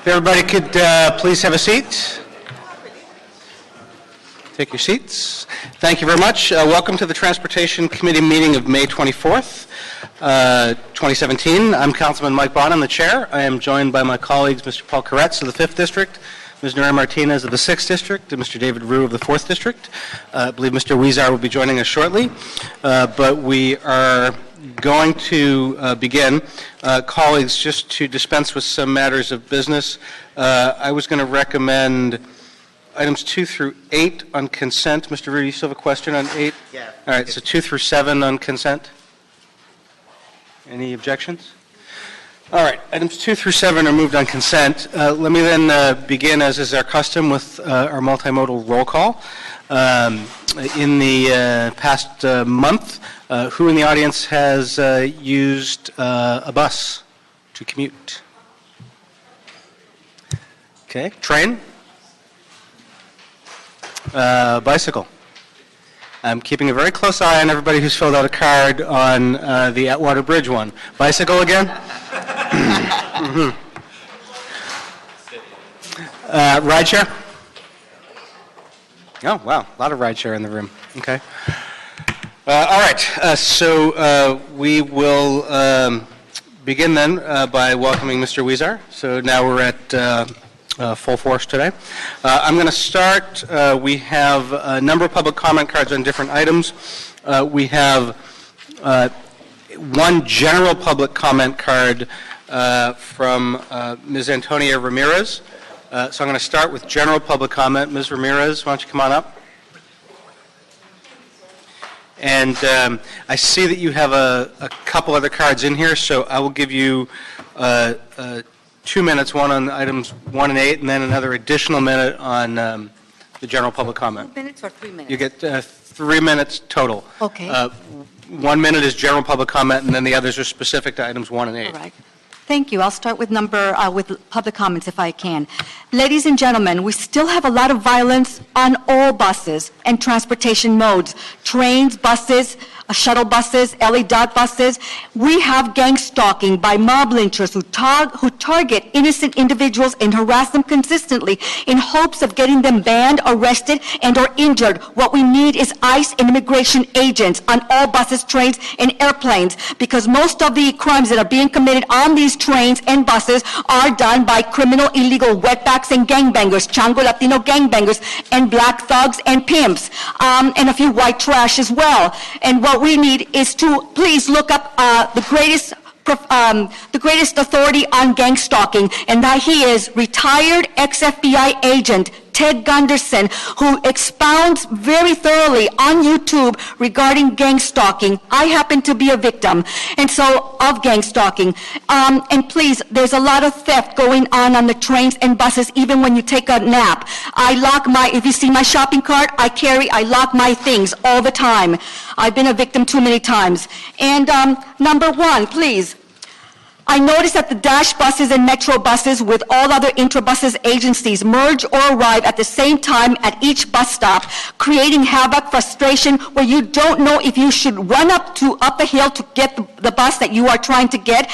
If everybody could please have a seat. Take your seats. Thank you very much. Welcome to the Transportation Committee meeting of May 24th, 2017. I'm Councilman Mike Bonham, the chair. I am joined by my colleagues, Mr. Paul Koretz of the 5th District, Ms. Nora Martinez of the 6th District, and Mr. David Rue of the 4th District. I believe Mr. Weezar will be joining us shortly, but we are going to begin. Colleagues, just to dispense with some matters of business, I was going to recommend items 2 through 8 on consent. Mr. Rue, you still have a question on 8? Yeah. All right, so 2 through 7 on consent. Any objections? All right, items 2 through 7 are moved on consent. Let me then begin, as is our custom, with our multimodal roll call. In the past month, who in the audience has used a bus to commute? Okay, train? Bicycle? I'm keeping a very close eye on everybody who's filled out a card on the Atwater Bridge one. Bicycle again? Mm-hmm. Rideshare? Oh, wow, a lot of rideshare in the room. Okay. All right, so we will begin then by welcoming Mr. Weezar. So now we're at full force today. I'm going to start. We have a number of public comment cards on different items. We have one general public comment card from Ms. Antonia Ramirez. So I'm going to start with general public comment. Ms. Ramirez, why don't you come on up? And I see that you have a couple other cards in here, so I will give you 2 minutes, one on items 1 and 8, and then another additional minute on the general public comment. 2 minutes or 3 minutes? You get 3 minutes total. Okay. 1 minute is general public comment, and then the others are specific to items 1 and 8. All right. Thank you. I'll start with with public comments if I can. Ladies and gentlemen, we still have a lot of violence on all buses and transportation modes. Trains, buses, shuttle buses, LA dot buses. We have gang stalking by mob lynchers who target innocent individuals and harass them consistently in hopes of getting them banned, arrested, and or injured. What we need is ICE and immigration agents on all buses, trains, and airplanes, because most of the crimes that are being committed on these trains and buses are done by criminal, illegal wetbacks and gangbangers, Chango Latino gangbangers, and black thugs and pimps, and a few white trash as well. And what we need is to please look up the greatest authority on gang stalking, and that he is retired ex-FBI agent Ted Gunderson, who expounds very thoroughly on YouTube regarding gang stalking. I happen to be a victim, and so of gang stalking. And please, there's a lot of theft going on the trains and buses, even when you take a nap. I lock if you see my shopping cart, I lock my things all the time. I've been a victim too many times. And number one, please. I noticed that the Dash buses and Metro buses with all other intrabuses agencies merge or arrive at the same time at each bus stop, creating havoc, frustration, where you don't know if you should run up the hill to get the bus that you are trying to get,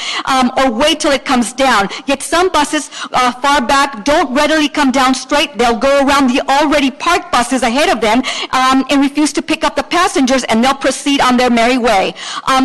or wait till it comes down. Yet some buses far back don't readily come down straight. They'll go around the already parked buses ahead of them and refuse to pick up the passengers, and they'll proceed on their merry way.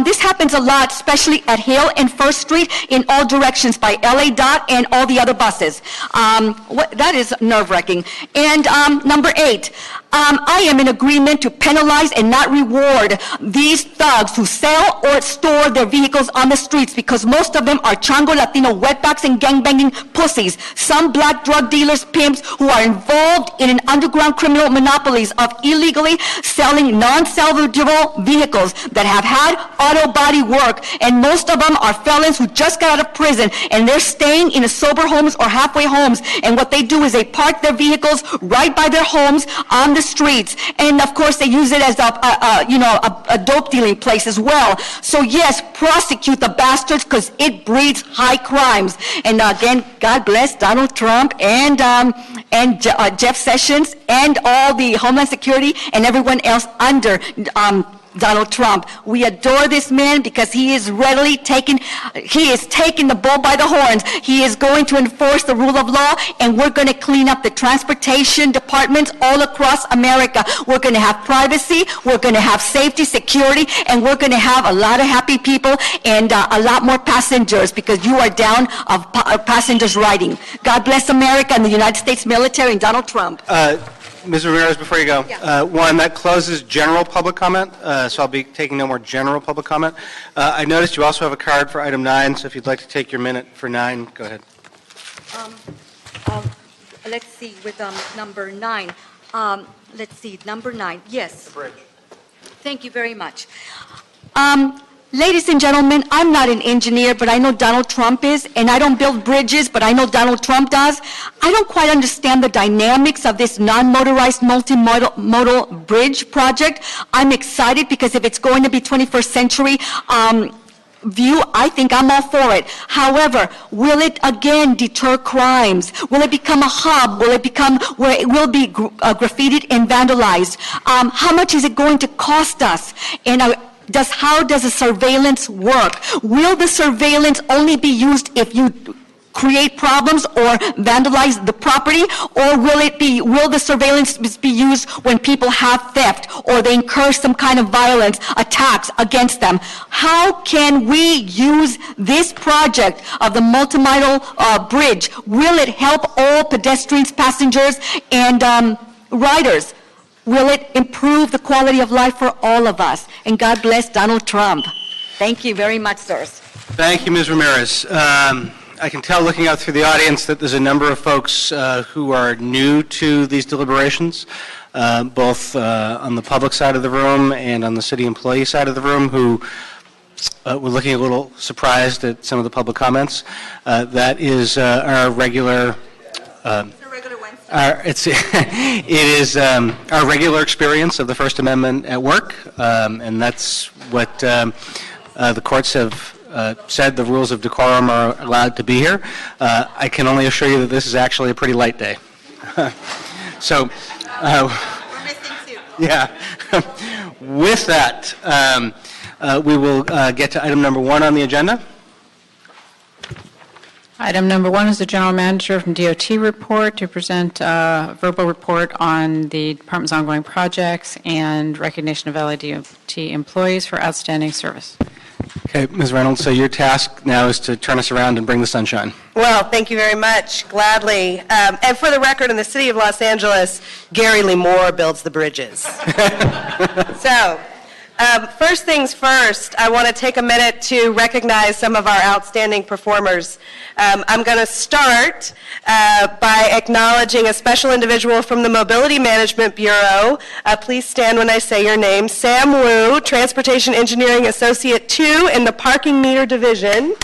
This happens a lot, especially at Hill and First Street, in all directions by LA Dot and all the other buses. That is nerve-wracking. And number 8, I am in agreement to penalize and not reward these thugs who sell or store their vehicles on the streets, because most of them are Chango Latino wetbacks and gangbanging pussies. Some black drug dealers, pimps who are involved in an underground criminal monopolies of illegally selling non-salvageable vehicles that have had auto body work, and most of them are felons who just got out of prison, and they're staying in sober homes or halfway homes, and what they do is they park their vehicles right by their homes on the streets, and of course they use it as a dope dealing place as well. So yes, prosecute the bastards, because it breeds high crimes. And again, God bless Donald Trump and Jeff Sessions and all the Homeland Security and everyone else under Donald Trump. We adore this man because he is taking the bull by the horns. He is going to enforce the rule of law, and we're going to clean up the transportation departments all across America. We're going to have privacy, we're going to have safety, security, and we're going to have a lot of happy people and a lot more passengers because you are down of passengers riding. God bless America and the United States military and Donald Trump. Ms. Ramirez, before you go, one, that closes general public comment, so I'll be taking no more general public comment. I noticed you also have a card for item 9, so if you'd like to take your minute for 9, go ahead. Let's see, with number 9. Let's see, number 9, yes. The bridge. Thank you very much. Ladies and gentlemen, I'm not an engineer, but I know Donald Trump is, and I don't build bridges, but I know Donald Trump does. I don't quite understand the dynamics of this non-motorized multimodal bridge project. I'm excited because if it's going to be 21st century view, I think I'm all for it. However, will it again deter crimes? Will it become a hub? Will it become where it will be graffitied and vandalized? How much is it going to cost us? And how does the surveillance work? Will the surveillance only be used if you create problems or vandalize the property, or will the surveillance be used when people have theft or they incur some kind of violence, attacks against them? How can we use this project of the multimodal bridge? Will it help all pedestrians, passengers, and riders? Will it improve the quality of life for all of us? And God bless Donald Trump. Thank you very much, sirs. Thank you, Ms. Ramirez. I can tell looking out through the audience that there's a number of folks who are new to these deliberations, both on the public side of the room and on the city employee side of the room, who were looking a little surprised at some of the public comments. That is our regular... it is our regular experience of the First Amendment at work, and that's what the courts have said the rules of decorum are allowed to be here. I can only assure you that this is actually a pretty light day. So, we're missing two. Yeah. With that, we will get to item number 1 on the agenda. Item number 1 is the General Manager from DOT report to present a verbal report on the department's ongoing projects and recognition of LADOT employees for outstanding service. Okay, Ms. Reynolds, so your task now is to turn us around and bring the sunshine. Well, thank you very much. Gladly. And for the record, in the city of Los Angeles, Gary Lee Moore builds the bridges. So, first things first, I want to take a minute to recognize some of our outstanding performers. I'm going to start by acknowledging a special individual from the Mobility Management Bureau. Please stand when I say your name. Sam Wu, Transportation Engineering Associate 2 in the Parking Meter Division.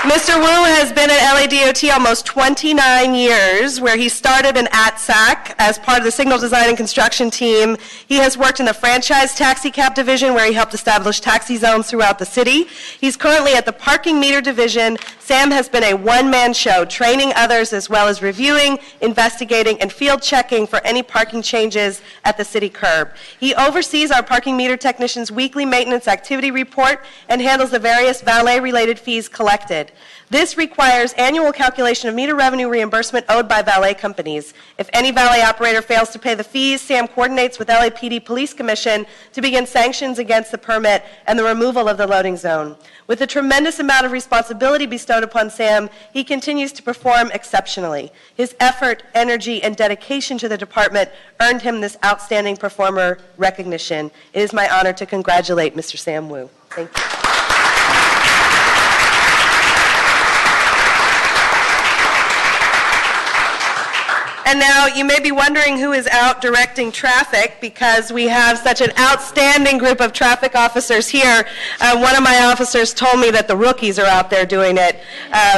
Mr. Wu has been at LADOT almost 29 years, where he started in ATSAC as part of the Signal Design and Construction team. He has worked in the franchise taxi cab division, where he helped establish taxi zones throughout the city. He's currently at the Parking Meter Division. Sam has been a one-man show, training others as well as reviewing, investigating, and field checking for any parking changes at the city curb. He oversees our parking meter technicians' weekly maintenance activity report and handles the various valet-related fees collected. This requires annual calculation of meter revenue reimbursement owed by valet companies. If any valet operator fails to pay the fees, Sam coordinates with LAPD Police Commission to begin sanctions against the permit and the removal of the loading zone. With a tremendous amount of responsibility bestowed upon Sam, he continues to perform exceptionally. His effort, energy, and dedication to the department earned him this outstanding performer recognition. It is my honor to congratulate Mr. Sam Wu. Thank you. And now you may be wondering who is out directing traffic, because we have such an outstanding group of traffic officers here. One of my officers told me that the rookies are out there doing it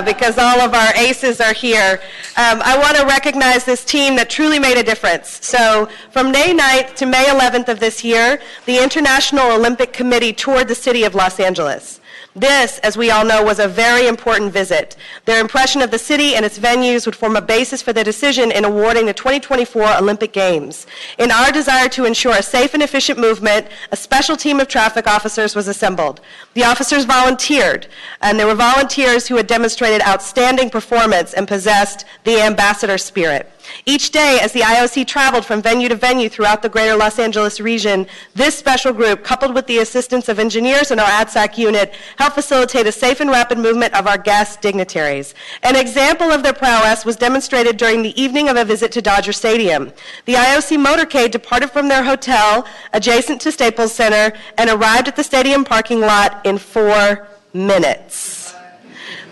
because all of our aces are here. I want to recognize this team that truly made a difference. So from May 9th to May 11th of this year, the International Olympic Committee toured the city of Los Angeles. This, as we all know, was a very important visit. Their impression of the city and its venues would form a basis for their decision in awarding the 2024 Olympic Games. In our desire to ensure a safe and efficient movement, a special team of traffic officers was assembled. The officers volunteered, and there were volunteers who had demonstrated outstanding performance and possessed the ambassador spirit. Each day, as the IOC traveled from venue to venue throughout the greater Los Angeles region, this special group, coupled with the assistance of engineers in our ATSAC unit, helped facilitate a safe and rapid movement of our guest dignitaries. An example of their prowess was demonstrated during the evening of a visit to Dodger Stadium. The IOC motorcade departed from their hotel adjacent to Staples Center and arrived at the stadium parking lot in 4 minutes.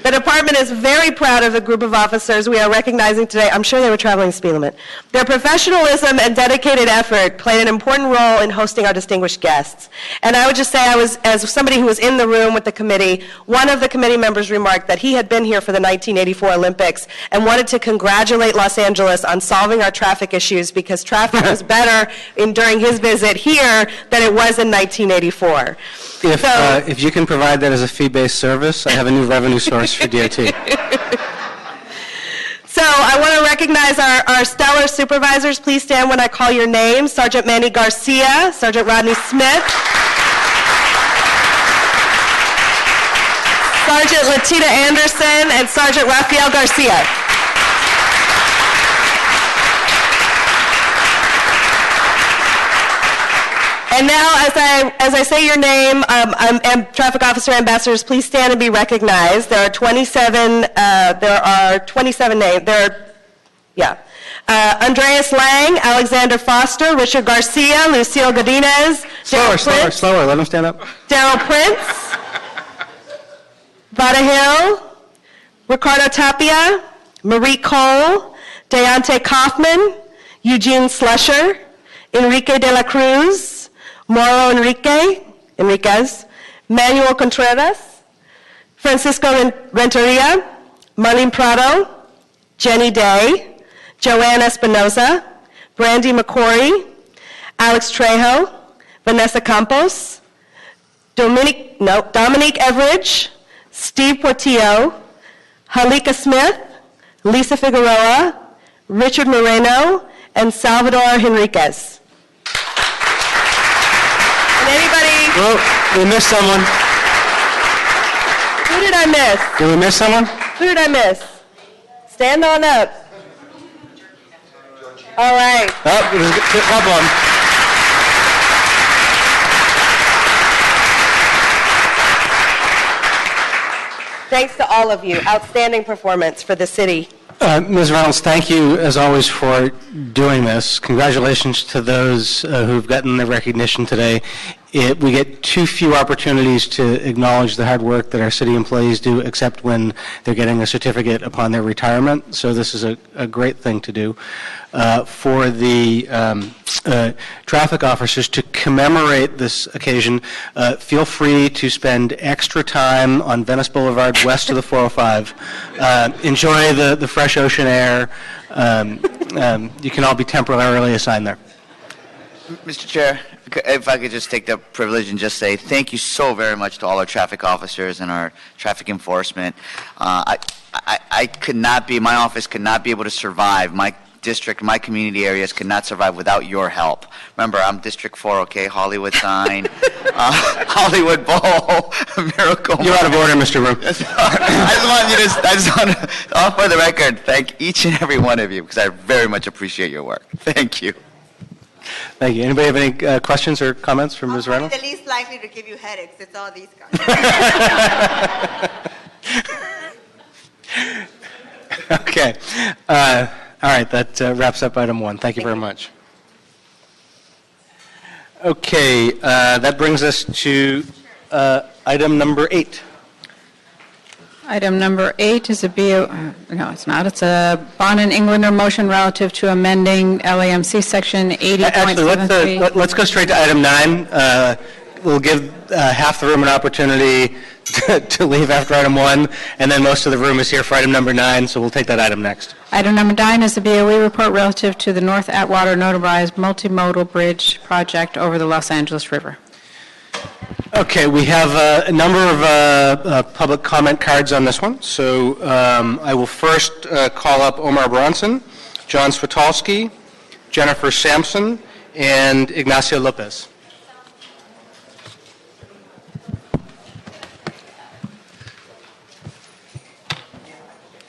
The department is very proud of the group of officers we are recognizing today. I'm sure they were traveling speed limit. Their professionalism and dedicated effort played an important role in hosting our distinguished guests. And I would just say, as somebody who was in the room with the committee, one of the committee members remarked that he had been here for the 1984 Olympics and wanted to congratulate Los Angeles on solving our traffic issues because traffic was better during his visit here than it was in 1984. If you can provide that as a fee-based service, I have a new revenue source for DOT. So I want to recognize our stellar supervisors. Please stand when I call your name. Sergeant Manny Garcia, Sergeant Rodney Smith, Sergeant Latita Anderson, and Sergeant Rafael Garcia. And now, as I say your name, traffic officer ambassadors, please stand and be recognized. There are 27 names. Andreas Lang, Alexander Foster, Richard Garcia, Lucille Godinez, Slower. Let them stand up. Daryl Prince, Vada Hill, Ricardo Tapia, Marie Cole, Deontay Kaufman, Eugene Slusher, Enrique de la Cruz, Mauro Enriquez, Manuel Contreras, Francisco Renteria, Marlene Prado, Jenny Day, Joanne Espinoza, Brandy McCory, Alex Trejo, Vanessa Campos, Dominique Everidge, Steve Portillo, Halika Smith, Lisa Figueroa, Richard Moreno, and Salvador Henriquez. Anybody? Well, we missed someone. Who did I miss? Did we miss someone? Who did I miss? Stand on up. All right. Oh, there's a couple of them. Thanks to all of you. Outstanding performance for the city. Ms. Reynolds, thank you, as always, for doing this. Congratulations to those who've gotten the recognition today. We get too few opportunities to acknowledge the hard work that our city employees do, except when they're getting a certificate upon their retirement. So this is a great thing to do. For the traffic officers to commemorate this occasion, feel free to spend extra time on Venice Boulevard west of the 405. Enjoy the fresh ocean air. You can all be temporarily assigned there. Mr. Chair, if I could just take the privilege and just say thank you so very much to all our traffic officers and our traffic enforcement. I could not be, my office could not be able to survive. My district, my community areas could not survive without your help. Remember, I'm District 4, okay? Hollywood sign, Hollywood Bowl, Miracle. You're out of order, Mr. Room. I just want to, off for the record, thank each and every one of you because I very much appreciate your work. Thank you. Thank you. Anybody have any questions or comments from Ms. Reynolds? The least likely to give you headaches. It's all these guys. Okay. All right. That wraps up item 1. Thank you very much. Okay. That brings us to item number 8. Item number 8 is no, it's not. It's a Bond and Englander motion relative to amending LAMC section 80.73. Actually, let's go straight to item 9. We'll give half the room an opportunity to leave after item 1, and then most of the room is here for item number 9, so we'll take that item next. Item number 9 is the BOE report relative to the North Atwater notarized multimodal bridge project over the Los Angeles River. Okay, we have a number of public comment cards on this one. So I will first call up Omar Bronson, John Switalski, Jennifer Sampson, and Ignacio Lopez.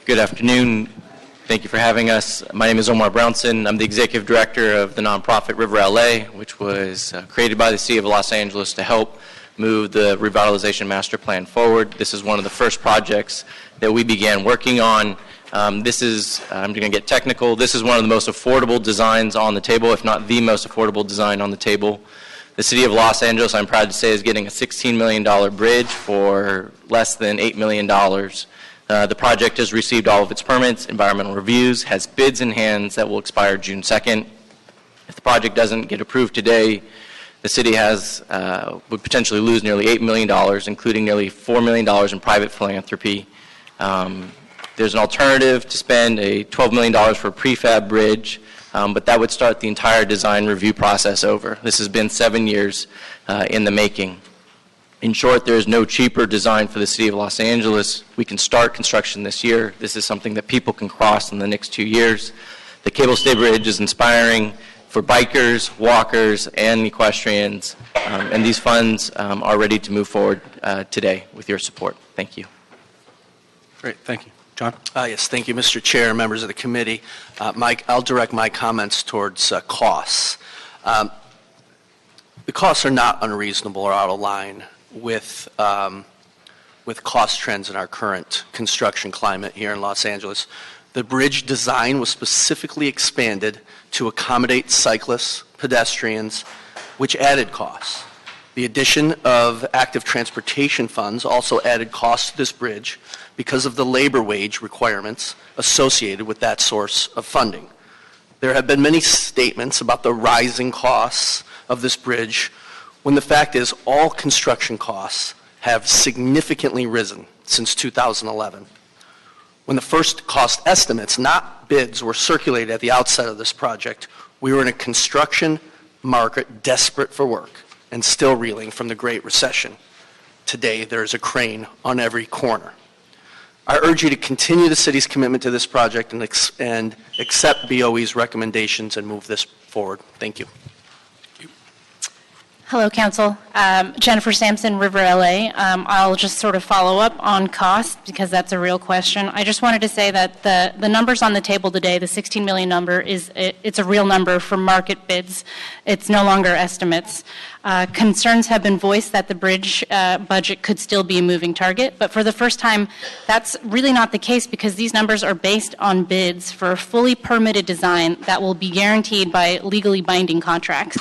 Good afternoon. Thank you for having us. My name is Omar Brownson. I'm the executive director of the nonprofit River LA, which was created by the City of Los Angeles to help move the revitalization master plan forward. This is one of the first projects that we began working on. I'm going to get technical, this is one of the most affordable designs on the table, if not the most affordable design on the table. The City of Los Angeles, I'm proud to say, is getting a $16 million bridge for less than $8 million. The project has received all of its permits, environmental reviews, has bids in hands that will expire June 2nd. If the project doesn't get approved today, the city would potentially lose nearly $8 million, including nearly $4 million in private philanthropy. There's an alternative to spend a $12 million for a prefab bridge, but that would start the entire design review process over. This has been 7 years in the making. In short, there is no cheaper design for the City of Los Angeles. We can start construction this year. This is something that people can cross in the next 2 years. The cable stay bridge is inspiring for bikers, walkers, and equestrians, and these funds are ready to move forward today with your support. Thank you. Great, thank you. John? Yes, thank you, Mr. Chair, members of the committee. Mike, I'll direct my comments towards costs. The costs are not unreasonable or out of line with cost trends in our current construction climate here in Los Angeles. The bridge design was specifically expanded to accommodate cyclists, pedestrians, which added costs. The addition of active transportation funds also added costs to this bridge because of the labor wage requirements associated with that source of funding. There have been many statements about the rising costs of this bridge, when the fact is all construction costs have significantly risen since 2011. When the first cost estimates, not bids, were circulated at the outset of this project, we were in a construction market desperate for work and still reeling from the Great Recession. Today, there is a crane on every corner. I urge you to continue the city's commitment to this project and accept BOE's recommendations and move this forward. Thank you. Hello, Council. Jennifer Sampson, River LA. I'll just sort of follow up on cost because that's a real question. I just wanted to say that the numbers on the table today, the 16 million number, it's a real number for market bids. It's no longer estimates. Concerns have been voiced that the bridge budget could still be a moving target, but for the first time, that's really not the case because these numbers are based on bids for a fully permitted design that will be guaranteed by legally binding contracts.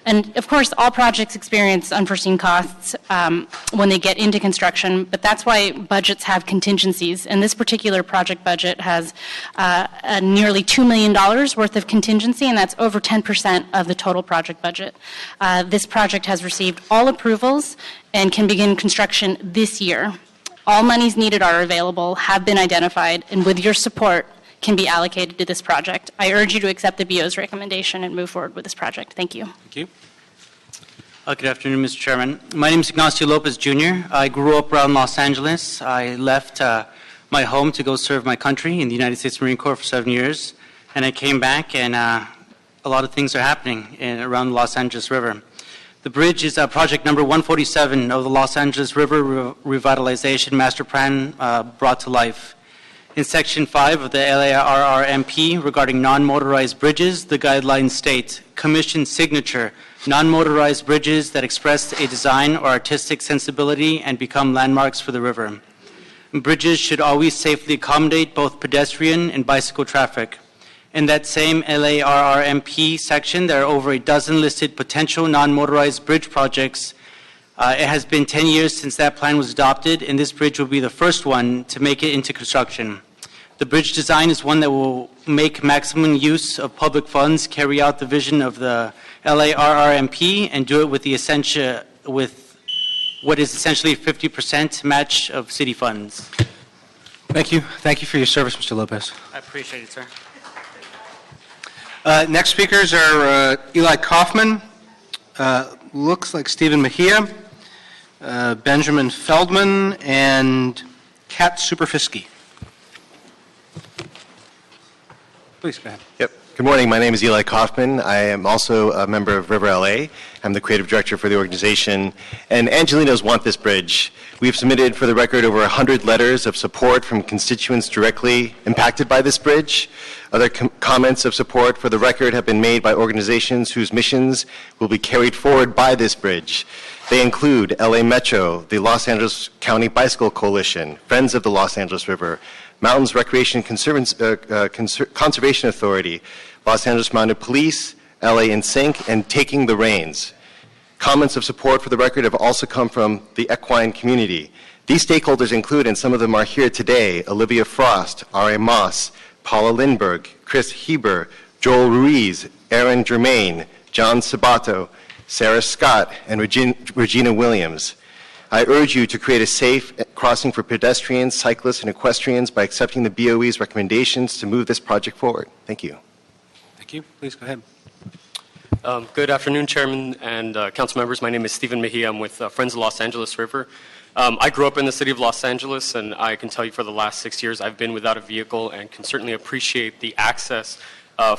And of course, all projects experience unforeseen costs when they get into construction, but that's why budgets have contingencies. And this particular project budget has nearly $2 million worth of contingency, and that's over 10% of the total project budget. This project has received all approvals and can begin construction this year. All monies needed are available, have been identified, and with your support, can be allocated to this project. I urge you to accept the BO's recommendation and move forward with this project. Thank you. Thank you. Good afternoon, Mr. Chairman. My name is Ignacio Lopez, Jr. I grew up around Los Angeles. I left my home to go serve my country in the United States Marine Corps for 7 years, and I came back, and a lot of things are happening around the Los Angeles River. The bridge is project number 147 of the Los Angeles River Revitalization Master Plan brought to life. In Section 5 of the LARRMP regarding non-motorized bridges, the guidelines state, Commission signature, non-motorized bridges that express a design or artistic sensibility and become landmarks for the river. Bridges should always safely accommodate both pedestrian and bicycle traffic. In that same LARRMP section, there are over a dozen listed potential non-motorized bridge projects. It has been 10 years since that plan was adopted, and this bridge will be the first one to make it into construction. The bridge design is one that will make maximum use of public funds, carry out the vision of the LARRMP, and do it with what is essentially a 50% match of city funds. Thank you. Thank you for your service, Mr. Lopez. I appreciate it, sir. Next speakers are Eli Kaufman, looks like Stephen Mejia, Benjamin Feldman, and Kat Superfiski. Please go ahead. Yep. Good morning. My name is Eli Kaufman. I am also a member of River LA. I'm the creative director for the organization. And Angelinos want this bridge. We've submitted, for the record, over 100 letters of support from constituents directly impacted by this bridge. Other comments of support, for the record, have been made by organizations whose missions will be carried forward by this bridge. They include LA Metro, the Los Angeles County Bicycle Coalition, Friends of the Los Angeles River, Mountains Recreation Conservation Authority, Los Angeles Mounted Police, LA in Sync, and Taking the Reins. Comments of support, for the record, have also come from the equine community. These stakeholders include, and some of them are here today, Olivia Frost, R.A. Moss, Paula Lindberg, Chris Heber, Joel Ruiz, Aaron Germain, John Sabato, Sarah Scott, and Regina Williams. I urge you to create a safe crossing for pedestrians, cyclists, and equestrians by accepting the BOE's recommendations to move this project forward. Thank you. Thank you. Please go ahead. Good afternoon, Chairman and Council members. My name is Stephen Mejia. I'm with Friends of Los Angeles River. I grew up in the city of Los Angeles, and I can tell you for the last 6 years I've been without a vehicle and can certainly appreciate the access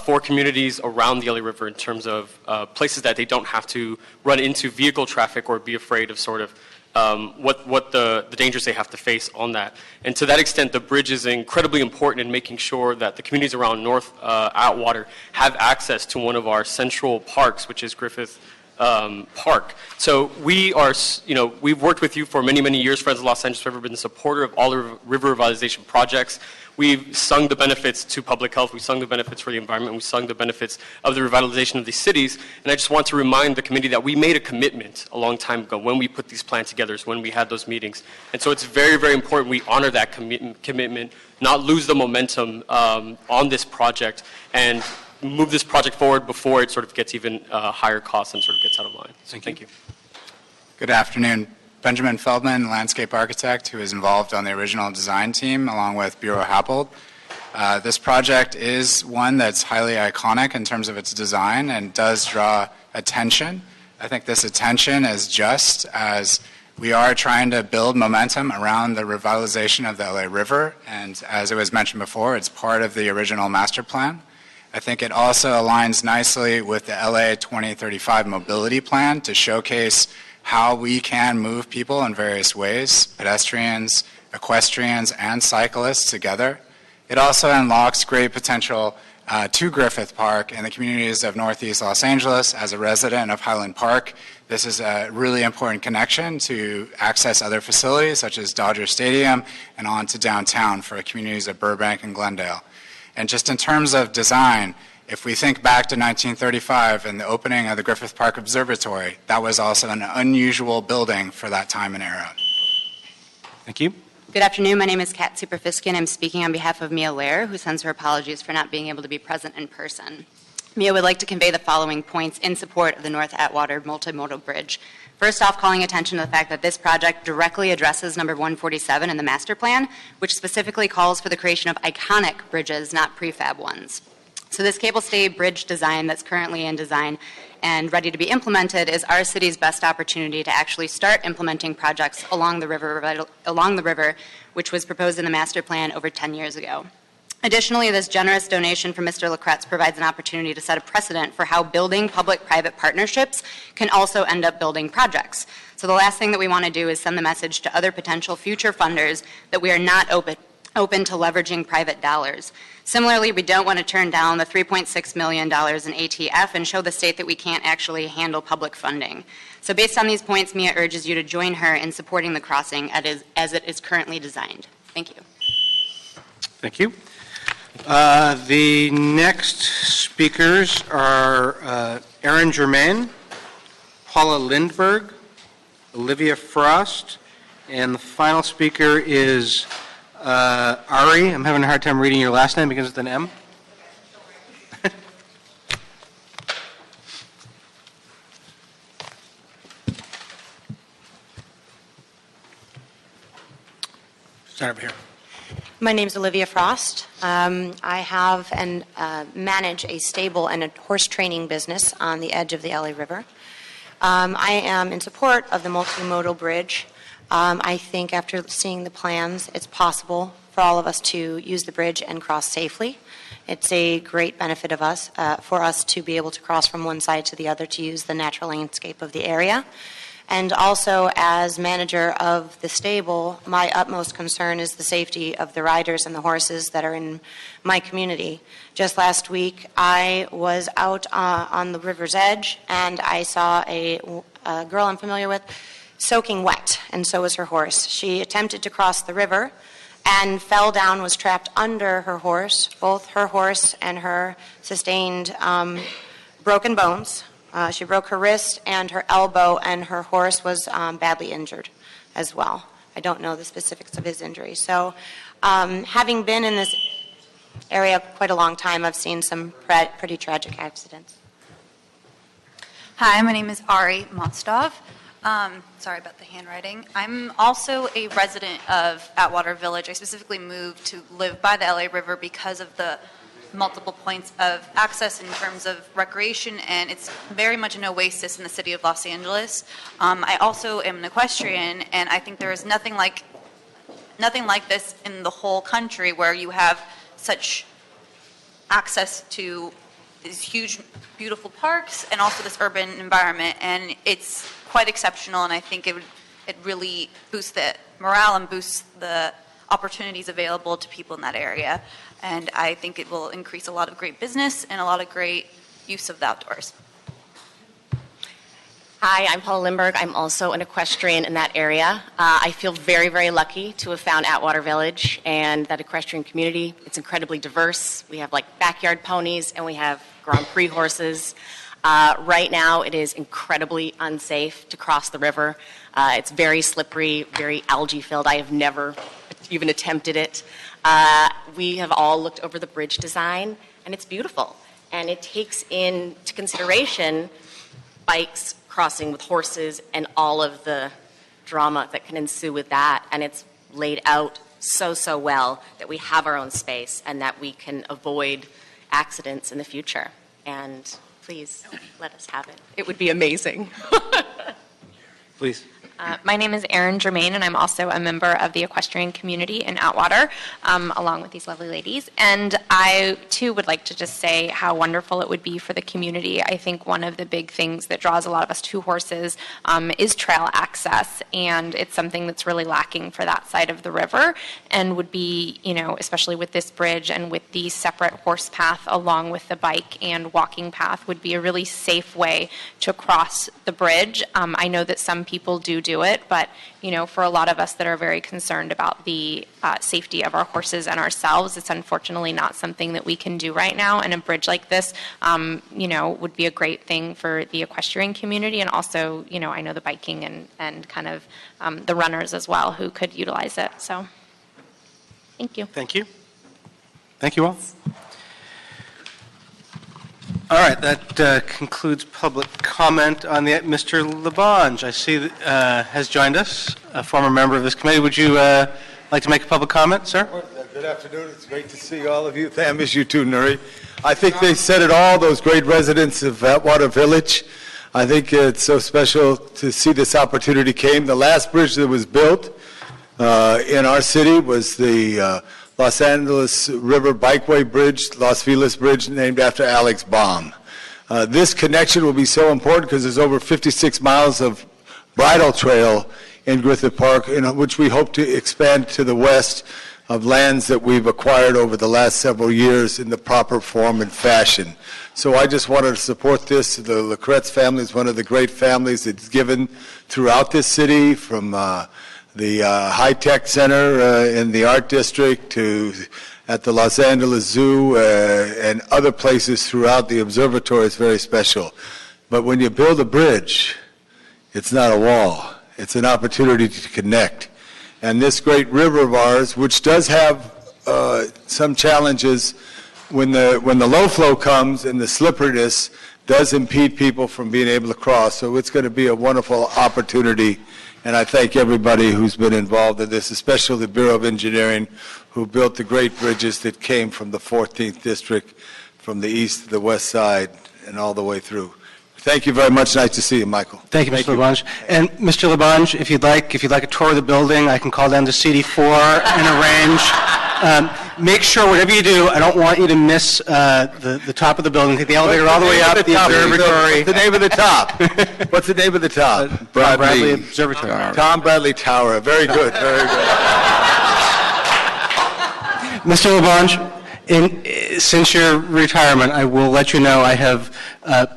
for communities around the LA River in terms of places that they don't have to run into vehicle traffic or be afraid of sort of what the dangers they have to face on that. And to that extent, the bridge is incredibly important in making sure that the communities around North Atwater have access to one of our central parks, which is Griffith Park. So we are, we've worked with you for many, many years. Friends of Los Angeles River have been a supporter of all the river revitalization projects. We've sung the benefits to public health. We've sung the benefits for the environment. We've sung the benefits of the revitalization of these cities. And I just want to remind the committee that we made a commitment a long time ago when we put these plans together, is when we had those meetings. And so it's very, very important we honor that commitment, not lose the momentum on this project, and move this project forward before it sort of gets even higher costs and sort of gets out of line. So thank you. Good afternoon. Benjamin Feldman, landscape architect, who is involved on the original design team along with Bureau Happold. This project is one that's highly iconic in terms of its design and does draw attention. I think this attention is just as we are trying to build momentum around the revitalization of the LA River, and as it was mentioned before, it's part of the original master plan. I think it also aligns nicely with the LA 2035 mobility plan to showcase how we can move people in various ways, pedestrians, equestrians, and cyclists together. It also unlocks great potential to Griffith Park and the communities of Northeast Los Angeles. As a resident of Highland Park, this is a really important connection to access other facilities such as Dodger Stadium and on to downtown for communities of Burbank and Glendale. And just in terms of design, if we think back to 1935 and the opening of the Griffith Park Observatory, that was also an unusual building for that time and era. Thank you. Good afternoon. My name is Kat Superfiski, and I'm speaking on behalf of Mia Lair, who sends her apologies for not being able to be present in person. Mia would like to convey the following points in support of the North Atwater Multimodal Bridge. First off, calling attention to the fact that this project directly addresses number 147 in the master plan, which specifically calls for the creation of iconic bridges, not prefab ones. So this cable-stayed bridge design that's currently in design and ready to be implemented is our city's best opportunity to actually start implementing projects along the river, which was proposed in the master plan over 10 years ago. Additionally, this generous donation from Mr. Lacretz provides an opportunity to set a precedent for how building public-private partnerships can also end up building projects. So the last thing that we want to do is send the message to other potential future funders that we are not open to leveraging private dollars. Similarly, we don't want to turn down the $3.6 million in ATF and show the state that we can't actually handle public funding. So based on these points, Mia urges you to join her in supporting the crossing as it is currently designed. Thank you. Thank you. The next speakers are Aaron Germain, Paula Lindberg, Olivia Frost, and the final speaker is Ari. I'm having a hard time reading your last name. It begins with an M. Start over here. My name is Olivia Frost. I have and manage a stable and a horse training business on the edge of the LA River. I am in support of the multimodal bridge. I think after seeing the plans, it's possible for all of us to use the bridge and cross safely. It's a great benefit of us, for us to be able to cross from one side to the other to use the natural landscape of the area. And also, as manager of the stable, my utmost concern is the safety of the riders and the horses that are in my community. Just last week, I was out on the river's edge, and I saw a girl I'm familiar with soaking wet, and so was her horse. She attempted to cross the river and fell down, was trapped under her horse. Both her horse and her sustained broken bones. She broke her wrist and her elbow, and her horse was badly injured as well. I don't know the specifics of his injury. So having been in this area quite a long time, I've seen some pretty tragic accidents. Hi, my name is Ari Mostov. Sorry about the handwriting. I'm also a resident of Atwater Village. I specifically moved to live by the LA River because of the multiple points of access in terms of recreation, and it's very much an oasis in the city of Los Angeles. I also am an equestrian, and I think there is nothing like this in the whole country, where you have such access to these huge, beautiful parks and also this urban environment, and it's quite exceptional, and I think it really boosts the morale and boosts the opportunities available to people in that area. And I think it will increase a lot of great business and a lot of great use of the outdoors. Hi, I'm Paula Lindbergh. I'm also an equestrian in that area. I feel very, very lucky to have found Atwater Village and that equestrian community. It's incredibly diverse. We have like backyard ponies and we have Grand Prix horses. Right now, it is incredibly unsafe to cross the river. It's very slippery, very algae-filled. I have never even attempted it. We have all looked over the bridge design, and it's beautiful. And it takes into consideration bikes crossing with horses and all of the drama that can ensue with that. And it's laid out so, so well that we have our own space and that we can avoid accidents in the future. And please let us have it. It would be amazing. Please. My name is Erin Germain, and I'm also a member of the equestrian community in Atwater, along with these lovely ladies. And I, too, would like to just say how wonderful it would be for the community. I think one of the big things that draws a lot of us to horses is trail access, and it's something that's really lacking for that side of the river, and would be, you know, especially with this bridge and with the separate horse path along with the bike and walking path, would be a really safe way to cross the bridge. I know that some people do it, but you know, for a lot of us that are very concerned about the safety of our horses and ourselves, it's unfortunately not something that we can do right now. And a bridge like this, you know, would be a great thing for the equestrian community, and also, you know, I know the biking and kind of the runners as well who could utilize it. So, thank you. Thank you. Thank you all. All right, that concludes public comment on the. Mr. Labange, I see, has joined us, a former member of this committee. Would you like to make a public comment, sir? Good afternoon. It's great to see all of you. I miss you too, Nuri. I think they said it all, those great residents of Atwater Village. I think it's so special to see this opportunity came. The last bridge that was built in our city was the Los Angeles River Bikeway Bridge, Los Feliz Bridge, named after Alex Baum. This connection will be so important because there's over 56 miles of bridle trail in Griffith Park, which we hope to expand to the west of lands that we've acquired over the last several years in the proper form and fashion. So I just wanted to support this. The Lacretz family is one of the great families that's given throughout this city, from the high-tech center in the art district to at the Los Angeles Zoo and other places throughout. The observatory is very special. But when you build a bridge, it's not a wall. It's an opportunity to connect. And this great river of ours, which does have some challenges when the low flow comes, and the slipperiness does impede people from being able to cross. So it's going to be a wonderful opportunity. And I thank everybody who's been involved in this, especially the Bureau of Engineering, who built the great bridges that came from the 14th District, from the east to the west side, and all the way through. Thank you very much. Nice to see you, Michael. Thank you, Mr. Labange. And Mr. Labange, if you'd like a tour of the building, I can call down to CD4 and arrange. Make sure, whatever you do, I don't want you to miss the top of the building. Take the elevator all the way up, the observatory. What's the name of the top? What's the name of the top? Bradley Observatory. Tom Bradley Tower. Very good, very good. Mr. Labange, since your retirement, I will let you know I have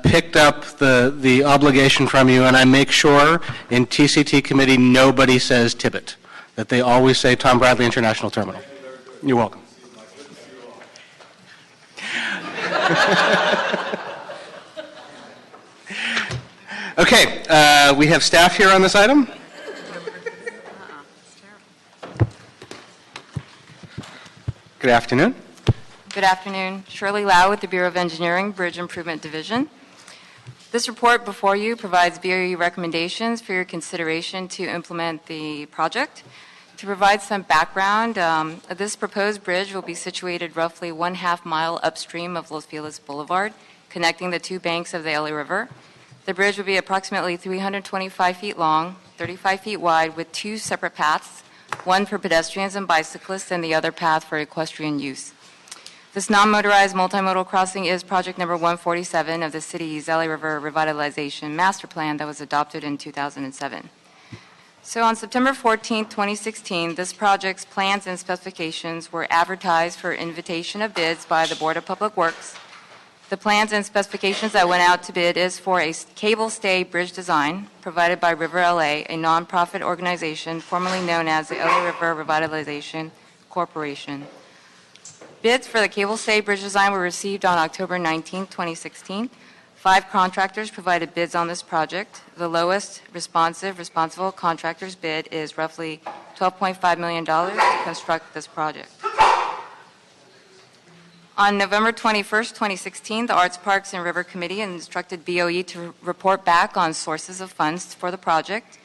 picked up the obligation from you, and I make sure in TCT committee nobody says Tibbet, that they always say Tom Bradley International Terminal. You're welcome. Okay, we have staff here on this item. Good afternoon. Good afternoon. Shirley Lau with the Bureau of Engineering, Bridge Improvement Division. This report before you provides BOE recommendations for your consideration to implement the project. To provide some background, this proposed bridge will be situated roughly 1/2 mile upstream of Los Feliz Boulevard, connecting the two banks of the LA River. The bridge will be approximately 325 feet long, 35 feet wide, with two separate paths, one for pedestrians and bicyclists and the other path for equestrian use. This non-motorized multimodal crossing is project number 147 of the city's LA River Revitalization Master Plan that was adopted in 2007. So on September 14, 2016, this project's plans and specifications were advertised for invitation of bids by the Board of Public Works. The plans and specifications that went out to bid is for a cable stay bridge design provided by River LA, a nonprofit organization formerly known as the LA River Revitalization Corporation. Bids for the cable stay bridge design were received on October 19, 2016. 5 contractors provided bids on this project. The lowest responsible contractor's bid is roughly $12.5 million to construct this project. On November 21, 2016, the Arts, Parks, and River Committee instructed BOE to report back on sources of funds for the project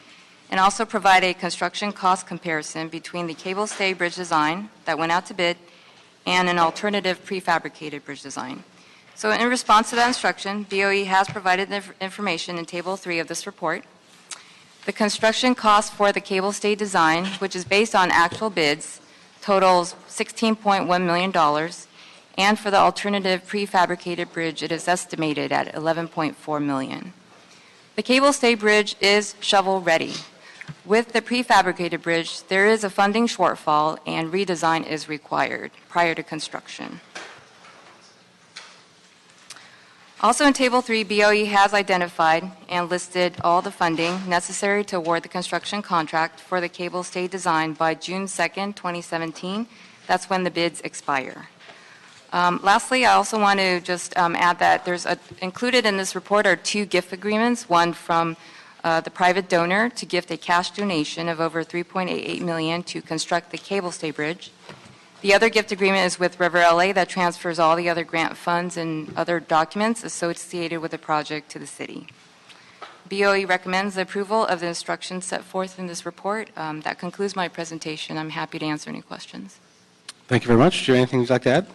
and also provide a construction cost comparison between the cable stay bridge design that went out to bid and an alternative prefabricated bridge design. So in response to that instruction, BOE has provided the information in Table 3 of this report. The construction cost for the cable stay design, which is based on actual bids, totals $16.1 million, and for the alternative prefabricated bridge, it is estimated at $11.4 million. The cable stay bridge is shovel-ready. With the prefabricated bridge, there is a funding shortfall and redesign is required prior to construction. Also in Table 3, BOE has identified and listed all the funding necessary to award the construction contract for the cable stay design by June 2nd, 2017. That's when the bids expire. Lastly, I also want to just add that included in this report are 2 gift agreements, one from the private donor to gift a cash donation of over $3.88 million to construct the cable stay bridge. The other gift agreement is with River LA that transfers all the other grant funds and other documents associated with the project to the city. BOE recommends the approval of the instructions set forth in this report. That concludes my presentation. I'm happy to answer any questions. Thank you very much. Do you have anything you'd like to add?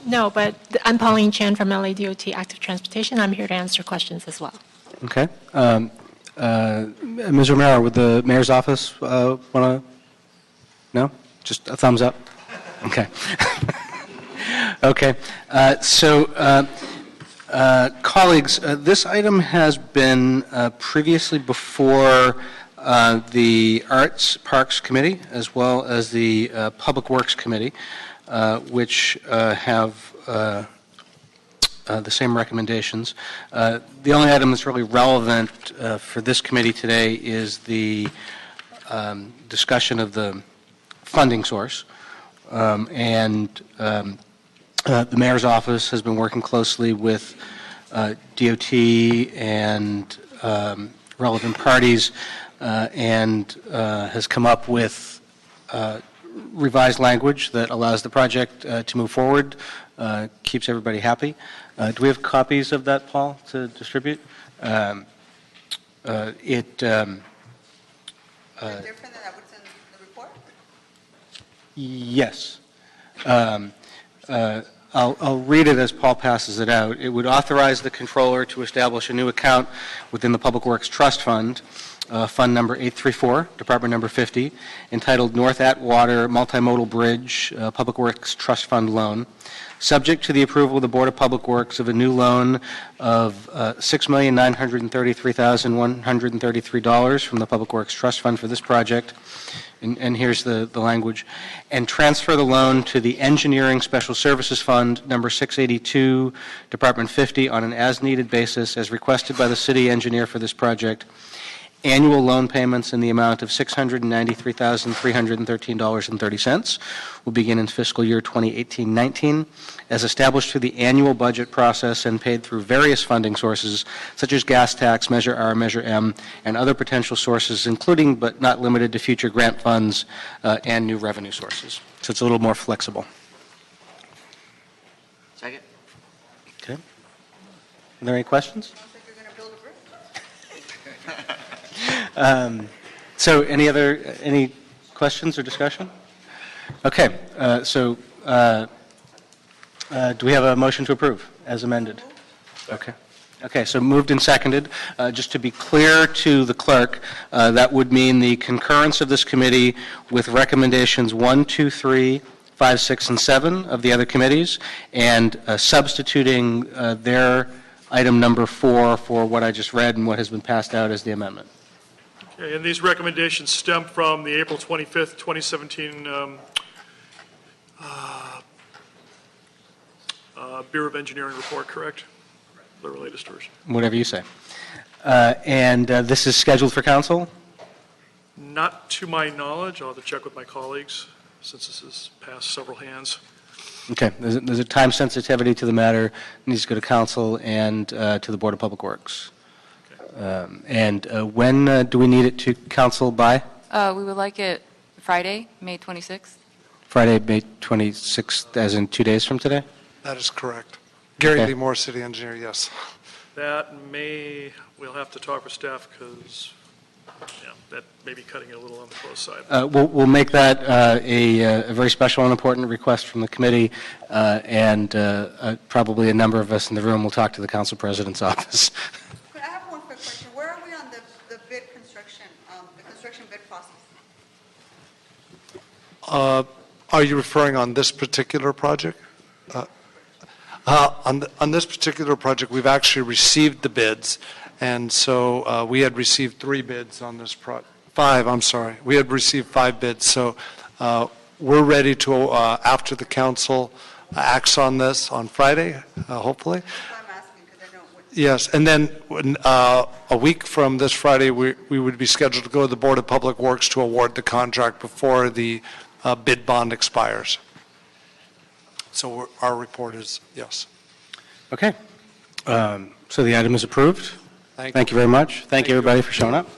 No, but I'm Pauline Chan from LADOT Active Transportation. I'm here to answer questions as well. Okay. Ms. Romero, would the mayor's office want to? No? Just a thumbs up? Okay. Okay. Colleagues, this item has been previously before the Arts Parks Committee as well as the Public Works Committee, which have the same recommendations. The only item that's really relevant for this committee today is the discussion of the funding source. The mayor's office has been working closely with DOT and relevant parties and has come up with revised language that allows the project to move forward, keeps everybody happy. Do we have copies of that, Paul, to distribute? Different than what's in the report? Yes. I'll read it as Paul passes it out. It would authorize the controller to establish a new account within the Public Works Trust Fund, Fund number 834, Department number 50, entitled North Atwater Multimodal Bridge Public Works Trust Fund Loan, subject to the approval of the Board of Public Works of a new loan of $6,933,133 from the Public Works Trust Fund for this project. And here's the language. And transfer the loan to the Engineering Special Services Fund, number 682, Department 50, on an as-needed basis as requested by the city engineer for this project. Annual loan payments in the amount of $693,313.30 will begin in fiscal year 2018-19, as established through the annual budget process and paid through various funding sources, such as gas tax, Measure R, Measure M, and other potential sources, including but not limited to future grant funds and new revenue sources. So it's a little more flexible. Second. Okay. Are there any questions? So any questions or discussion? Okay, do we have a motion to approve as amended? Okay. Okay, so moved and seconded. Just to be clear to the clerk, that would mean the concurrence of this committee with recommendations 1, 2, 3, 5, 6, and 7 of the other committees, and substituting their item number 4 for what I just read and what has been passed out as the amendment. Okay, and these recommendations stem from the April 25th, 2017 Bureau of Engineering report, correct? The latest version. Whatever you say. And this is scheduled for council? Not to my knowledge. I'll have to check with my colleagues since this has passed several hands. Okay, there's a time sensitivity to the matter. It needs to go to council and to the Board of Public Works. And when do we need it to council by? We would like it Friday, May 26th. Friday, May 26th, as in 2 days from today? That is correct. Gary Okay. Lee Moore, city engineer, yes. We'll have to talk with staff because, that may be cutting it a little on the close side. We'll make that a very special and important request from the committee, and probably a number of us in the room will talk to the council president's office. I have one quick question. Where are we on the bid construction, the construction bid process? Are you referring on this particular project? On this particular project, we've actually received the bids, and so we had received 3 bids on this five, I'm sorry. We had received 5 bids, so we're ready to, after the council acts on this on Friday, hopefully. Yes, and then a week from this Friday, we would be scheduled to go to the Board of Public Works to award the contract before the bid bond expires. So our report is yes. Okay. So the item is approved. Thank you very much. Thank you, everybody, for showing up.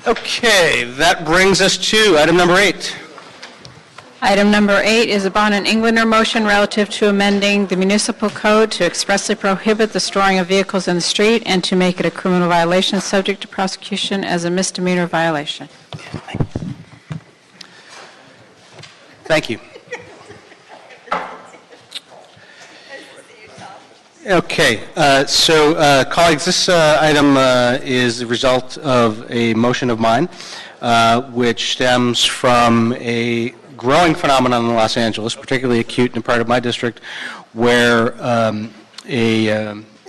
Okay, that brings us to item number 8. Item number 8 is a Bond and Englander motion relative to amending the municipal code to expressly prohibit the storing of vehicles in the street and to make it a criminal violation subject to prosecution as a misdemeanor violation. Thank you. Okay, colleagues, this item is the result of a motion of mine, which stems from a growing phenomenon in Los Angeles, particularly acute in a part of my district, where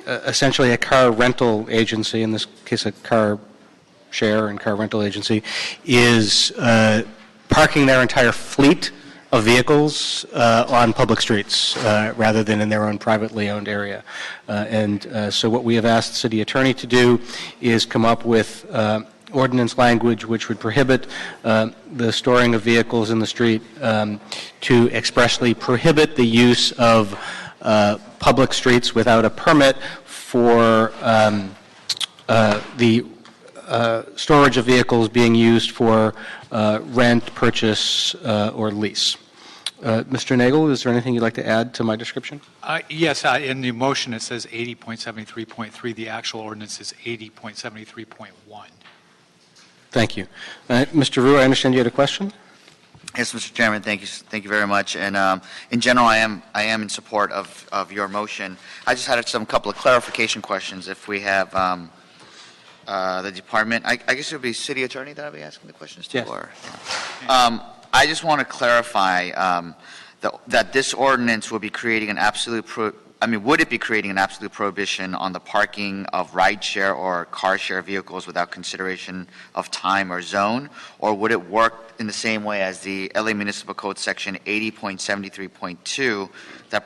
essentially a car rental agency, in this case a car share and car rental agency, is parking their entire fleet of vehicles on public streets rather than in their own privately owned area. So what we have asked the city attorney to do is come up with ordinance language which would prohibit the storing of vehicles in the street, to expressly prohibit the use of public streets without a permit for the storage of vehicles being used for rent, purchase, or lease. Mr. Nagel, is there anything you'd like to add to my description? Yes, in the motion it says 80.73.3. The actual ordinance is 80.73.1. Thank you. Mr. Rue, I understand you had a question? Yes, Mr. Chairman, thank you very much. And in general, I am in support of your motion. I just had some couple of clarification questions. If we have the department, I guess it would be city attorney that I'll be asking the questions to. Yes. Or, I just want to clarify that this ordinance will be creating an absolute would it be creating an absolute prohibition on the parking of rideshare or car share vehicles without consideration of time or zone? Or would it work in the same way as the LA Municipal Code Section 80.73.2 that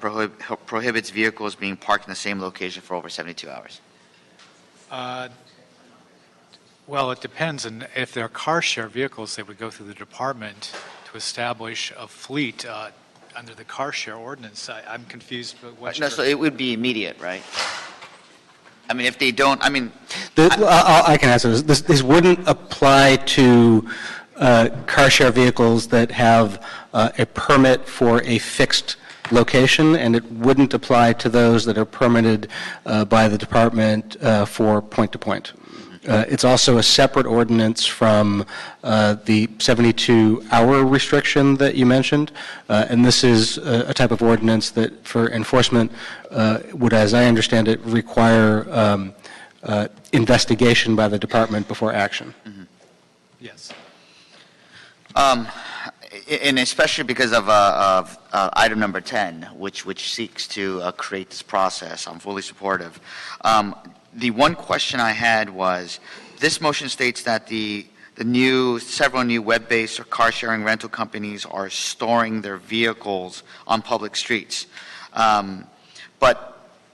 prohibits vehicles being parked in the same location for over 72 hours? Well, it depends. And if they're car share vehicles, they would go through the department to establish a fleet under the car share ordinance. I'm confused. But No, so it would be immediate, right? I mean, if they don't, I mean... I can answer this. This wouldn't apply to car share vehicles that have a permit for a fixed location, and it wouldn't apply to those that are permitted by the department for point-to-point. It's also a separate ordinance from the 72-hour restriction that you mentioned, and this is a type of ordinance that, for enforcement, would, as I understand it, require investigation by the department before action. Mm-hmm. Yes. And especially because of item number 10, which seeks to create this process, I'm fully supportive. The one question I had was, this motion states that several new web-based or car-sharing rental companies are storing their vehicles on public streets. But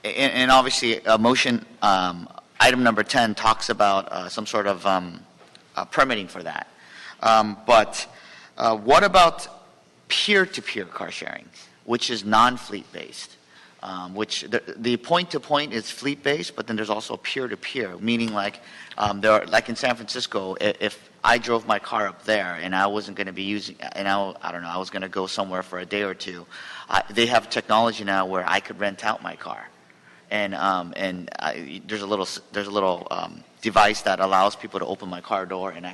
obviously, motion item number 10 talks about some sort of permitting for that. But what about peer-to-peer car sharing, which is non-fleet based? Which the point-to-point is fleet-based, but then there's also peer-to-peer, meaning like like in San Francisco, if I drove my car up there and I wasn't going to be using, and I don't know, I was going to go somewhere for a day or two, they have technology now where I could rent out my car, and there's a little device that allows people to open my car door and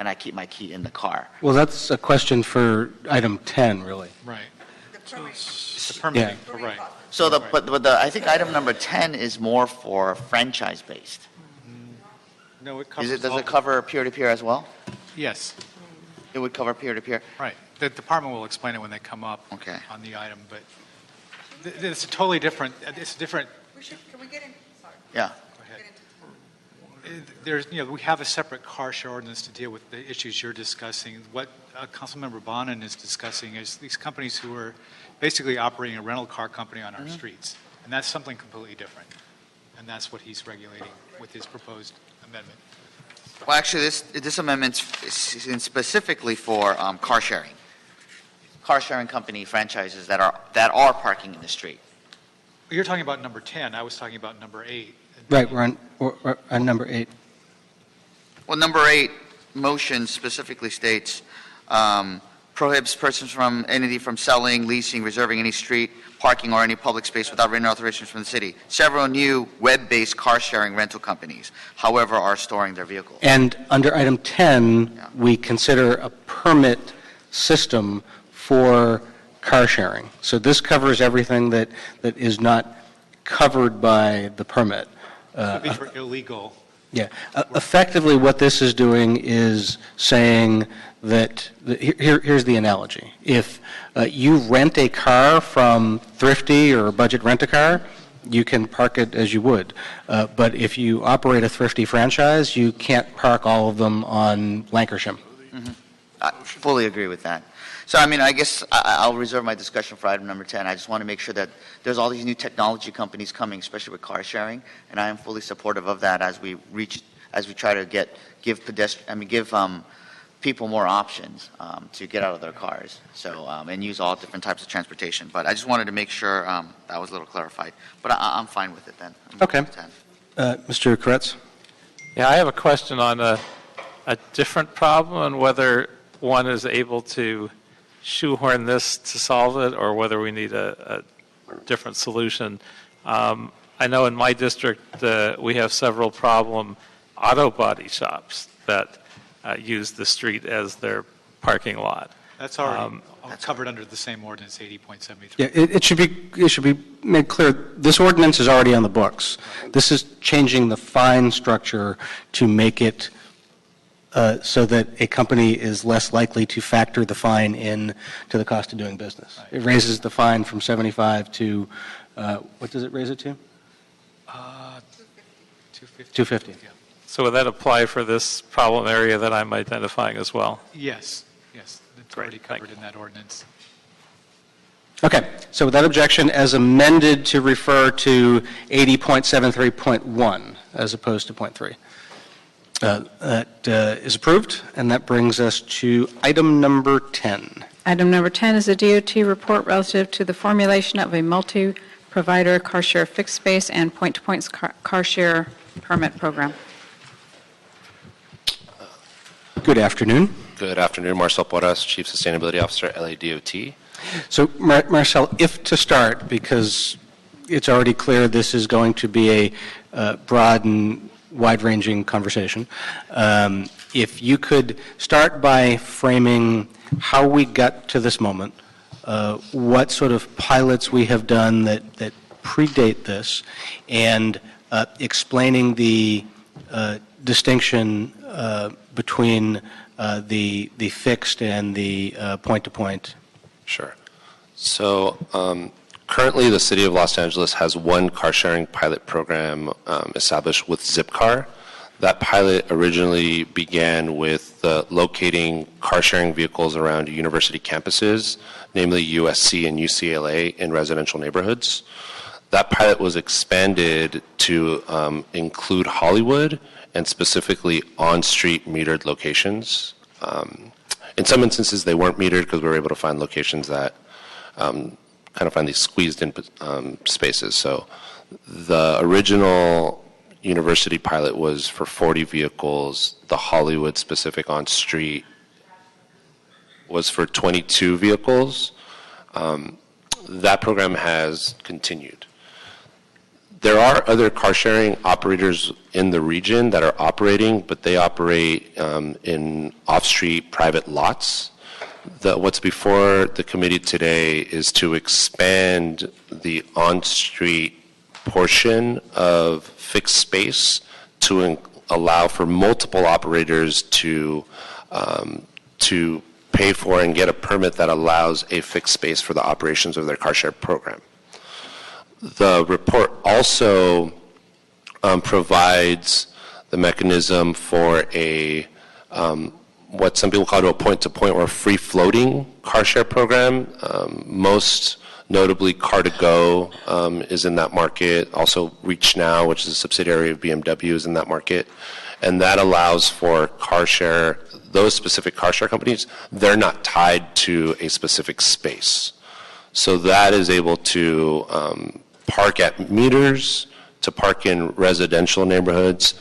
I keep my key in the car. Well, that's a question for item 10, really. Right. It's the permitting, right. So I think item number 10 is more for franchise-based. No, it covers Does it cover peer-to-peer as well? Yes. It would cover peer-to-peer? Right. The department will explain it when they come up on the item, but it's a totally different, it's different. Can we get in? Sorry. Yeah. We have a separate car share ordinance to deal with the issues you're discussing. What Councilmember Bonin is discussing is these companies who are basically operating a rental car company on our streets, and that's something completely different. And that's what he's regulating with his proposed amendment. Well, actually, this amendment's specifically for car sharing company franchises that are parking in the street. You're talking about number 10. I was talking about number 8. Right, we're on number 8. Well, number 8 motion specifically states prohibits persons from entity from selling, leasing, reserving any street parking or any public space without written authorization from the city. Several new web-based car-sharing rental companies, however, are storing their vehicles. And under item 10, we consider a permit system for car sharing. So this covers everything that is not covered by the permit. It would be for illegal. Yeah. Effectively, what this is doing is saying that, here's the analogy. If you rent a car from Thrifty or Budget Rent-A-Car, you can park it as you would. But if you operate a Thrifty franchise, you can't park all of them on Lancashire. Mm-hmm. I fully agree with that. So, I mean, I guess I'll reserve my discussion for item number 10. I just want to make sure that there's all these new technology companies coming, especially with car sharing, and I am fully supportive of that as we try to give people more options to get out of their cars. So, and use all different types of transportation. But I just wanted to make sure that was a little clarified. But I'm fine with it then. Okay. Mr. Koretz? Yeah, I have a question on a different problem and whether one is able to shoehorn this to solve it or whether we need a different solution. I know in my district we have several problem auto body shops that use the street as their parking lot. That's already covered under the same ordinance, 80.73. Yeah, it should be made clear, this ordinance is already on the books. This is changing the fine structure to make it so that a company is less likely to factor the fine in to the cost of doing business. Right. It raises the fine from 75 to, what does it raise it to? 250. Yeah. So would that apply for this problem area that I'm identifying as well? Yes, it's already covered in that ordinance. Okay, so with that objection, as amended to refer to 80.73.1 as opposed to .3. That is approved, and that brings us to item number 10. Item number 10 is a DOT report relative to the formulation of a multi-provider car share fixed space and point-to-point car share permit program. Good afternoon. Good afternoon. Marcel Porras, Chief Sustainability Officer, LADOT. So, Marcel, if to start, because it's already clear this is going to be a broad and wide-ranging conversation, if you could start by framing how we got to this moment, what sort of pilots we have done that predate this, and explaining the distinction between the fixed and the point-to-point. Sure. So currently the City of Los Angeles has one car-sharing pilot program established with Zipcar. That pilot originally began with locating car-sharing vehicles around university campuses, namely USC and UCLA, in residential neighborhoods. That pilot was expanded to include Hollywood and specifically on-street metered locations. In some instances, they weren't metered because we were able to find locations that kind of find these squeezed-in spaces. So the original university pilot was for 40 vehicles. The Hollywood-specific on-street was for 22 vehicles. That program has continued. There are other car-sharing operators in the region that are operating, but they operate in off-street private lots. What's before the committee today is to expand the on-street portion of fixed space to allow for multiple operators to pay for and get a permit that allows a fixed space for the operations of their car-share program. The report also provides the mechanism for a what some people call a point-to-point or free-floating car share program. Most notably, Car2Go is in that market. Also, Reach Now, which is a subsidiary of BMW, is in that market, and that allows for car share. Those specific car share companies, they're not tied to a specific space, so that is able to park at meters, to park in residential neighborhoods.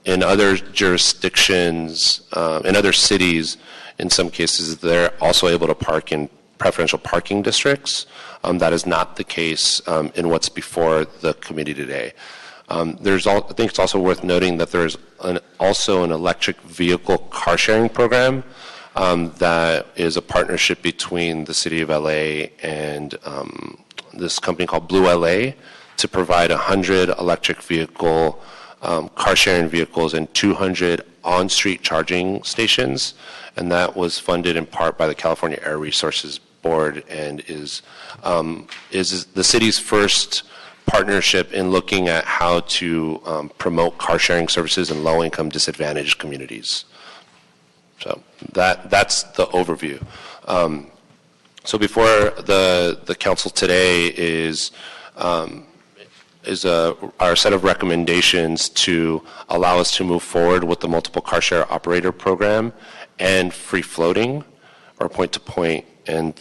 In other jurisdictions, in other cities, in some cases, they're also able to park in preferential parking districts. That is not the case in what's before the committee today. I think it's also worth noting that there's also an electric vehicle car sharing program that is a partnership between the City of LA and this company called Blue LA to provide 100 electric vehicle car sharing vehicles and 200 on-street charging stations, and that was funded in part by the California Air Resources Board and is the city's first partnership in looking at how to promote car sharing services in low-income disadvantaged communities. So that's the overview. So before the council today is our set of recommendations to allow us to move forward with the multiple car share operator program and free floating or point to point, and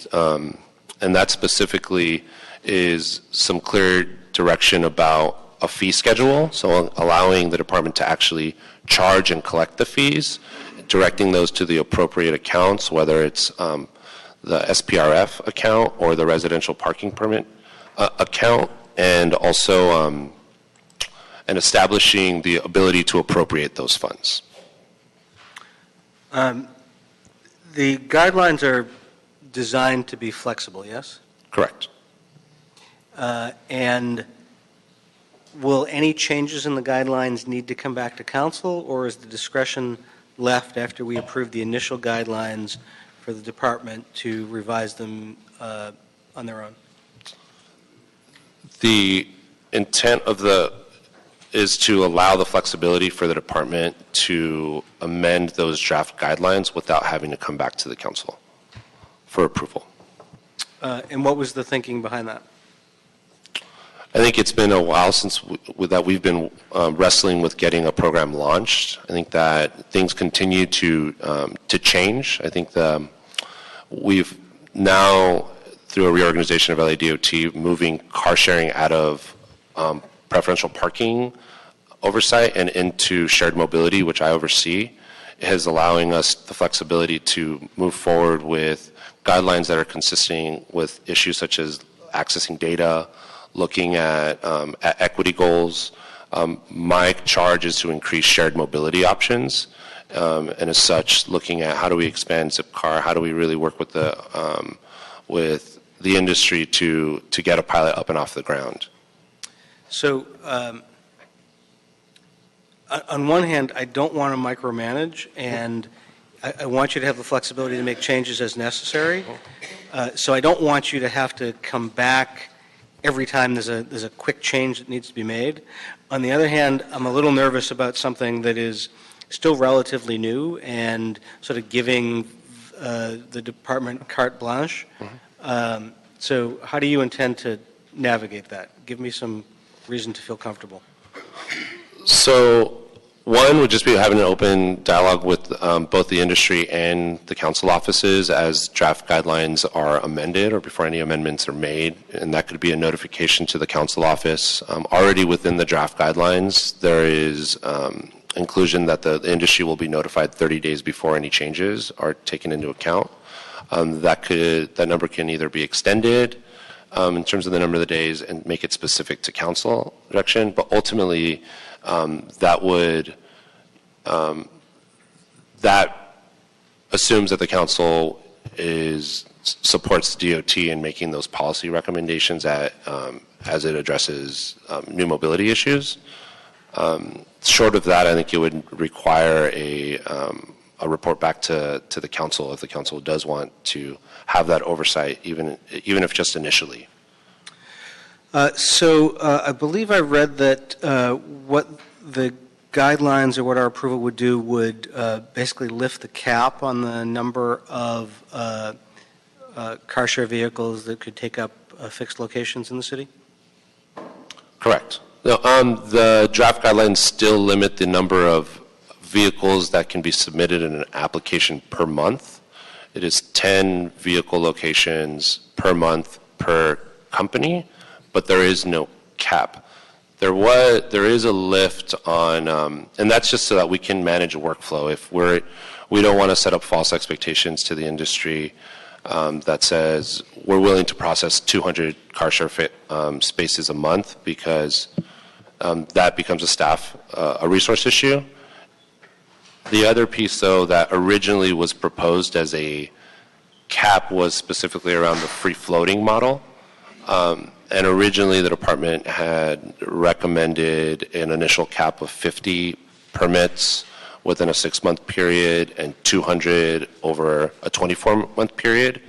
that specifically is some clear direction about a fee schedule, so allowing the department to actually charge and collect the fees, directing those to the appropriate accounts, whether it's the SPRF account or the residential parking permit account, and also and establishing the ability to appropriate those funds. The guidelines are designed to be flexible, yes? Correct. And will any changes in the guidelines need to come back to council, or is the discretion left after we approve the initial guidelines for the department to revise them on their own? The intent of is to allow the flexibility for the department to amend those draft guidelines without having to come back to the council for approval. And what was the thinking behind that? I think it's been a while since we've been wrestling with getting a program launched. I think that things continue to change. I think we've now, through a reorganization of LADOT, moving car sharing out of preferential parking oversight and into shared mobility, which I oversee, is allowing us the flexibility to move forward with guidelines that are consistent with issues such as accessing data, looking at equity goals. My charge is to increase shared mobility options, and as such, looking at how do we expand Zipcar, how do we really work with the industry to get a pilot up and off the ground. So, on one hand, I don't want to micromanage, and I want you to have the flexibility to make changes as necessary. So I don't want you to have to come back every time there's a quick change that needs to be made. On the other hand, I'm a little nervous about something that is still relatively new and sort of giving the department carte blanche. So how do you intend to navigate that? Give me some reason to feel comfortable. So one would just be having an open dialogue with both the industry and the council offices as draft guidelines are amended or before any amendments are made, and that could be a notification to the council office. Already within the draft guidelines, there is inclusion that the industry will be notified 30 days before any changes are taken into account. That number can either be extended in terms of the number of the days and make it specific to council direction, but ultimately that assumes that the council supports the DOT in making those policy recommendations as it addresses new mobility issues. Short of that, I think it would require a report back to the council if the council does want to have that oversight, even if just initially. So I believe I read that what the guidelines or what our approval would do would basically lift the cap on the number of car share vehicles that could take up fixed locations in the city? Correct. No, the draft guidelines still limit the number of vehicles that can be submitted in an application per month. It is 10 vehicle locations per month per company, but there is no cap. There is a lift on, and that's just so that we can manage a workflow. If we don't want to set up false expectations to the industry that says we're willing to process 200 car share spaces a month because that becomes a resource issue. The other piece, though, that originally was proposed as a cap was specifically around the free-floating model. And originally, the department had recommended an initial cap of 50 permits within a 6-month period and 200 over a 24-month period.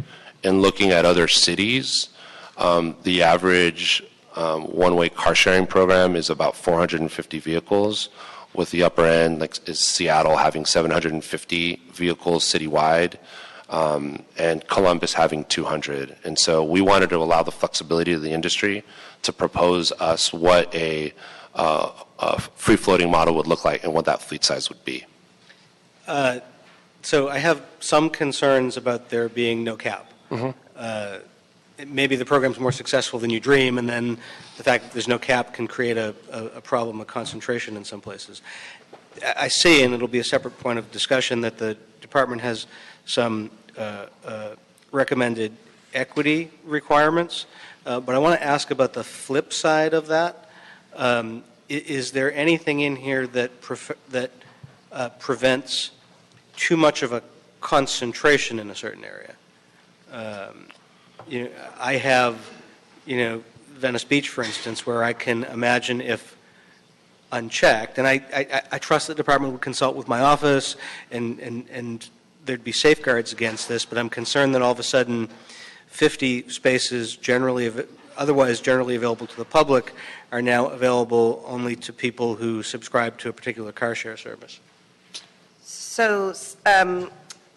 And looking at other cities, the average one-way car sharing program is about 450 vehicles, with the upper end, like is Seattle having 750 vehicles citywide, and Columbus having 200. And so we wanted to allow the flexibility of the industry to propose us what a free-floating model would look like and what that fleet size would be. So I have some concerns about there being no cap. Maybe the program's more successful than you dream, and then the fact that there's no cap can create a problem of concentration in some places. I see, and it'll be a separate point of discussion, that the department has some recommended equity requirements, but I want to ask about the flip side of that. Is there anything in here that prevents too much of a concentration in a certain area. I have, Venice Beach, for instance, where I can imagine if unchecked, and I trust the department would consult with my office, and there'd be safeguards against this, but I'm concerned that all of a sudden 50 spaces otherwise generally available to the public are now available only to people who subscribe to a particular car share service. So,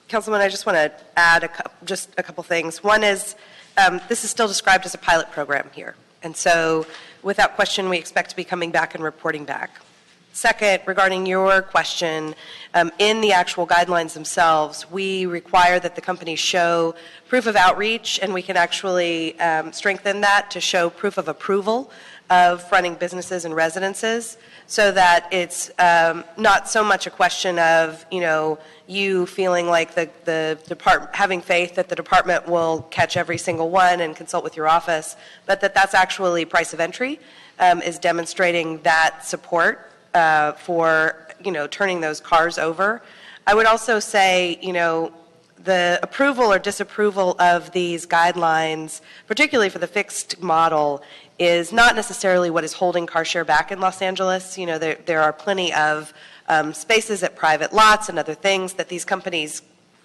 Councilman, I just want to add just a couple things. One is, this is still described as a pilot program here. And so, without question, we expect to be coming back and reporting back. Second, regarding your question, in the actual guidelines themselves, we require that the companies show proof of outreach, and we can actually strengthen that to show proof of approval of running businesses and residences, so that it's not so much a question of, you feeling like the department, having faith that the department will catch every single one and consult with your office, but that's actually price of entry, is demonstrating that support for, turning those cars over. I would also say, the approval or disapproval of these guidelines, particularly for the fixed model, is not necessarily what is holding car share back in Los Angeles. There are plenty of spaces at private lots and other things that these companies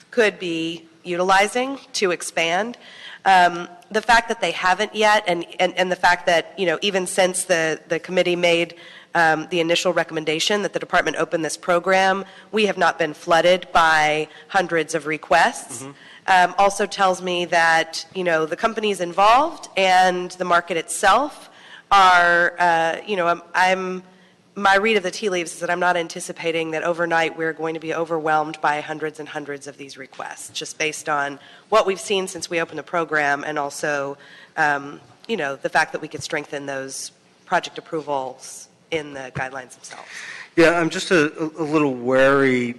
could be utilizing to expand. The fact that they haven't yet, and the fact that, even since the committee made the initial recommendation that the department open this program, we have not been flooded by hundreds of requests. Also tells me that, the companies involved and the market itself are, my read of the tea leaves is that I'm not anticipating that overnight we're going to be overwhelmed by hundreds and hundreds of these requests, just based on what we've seen since we opened the program, and also, the fact that we could strengthen those project approvals in the guidelines themselves. Yeah, I'm just a little wary.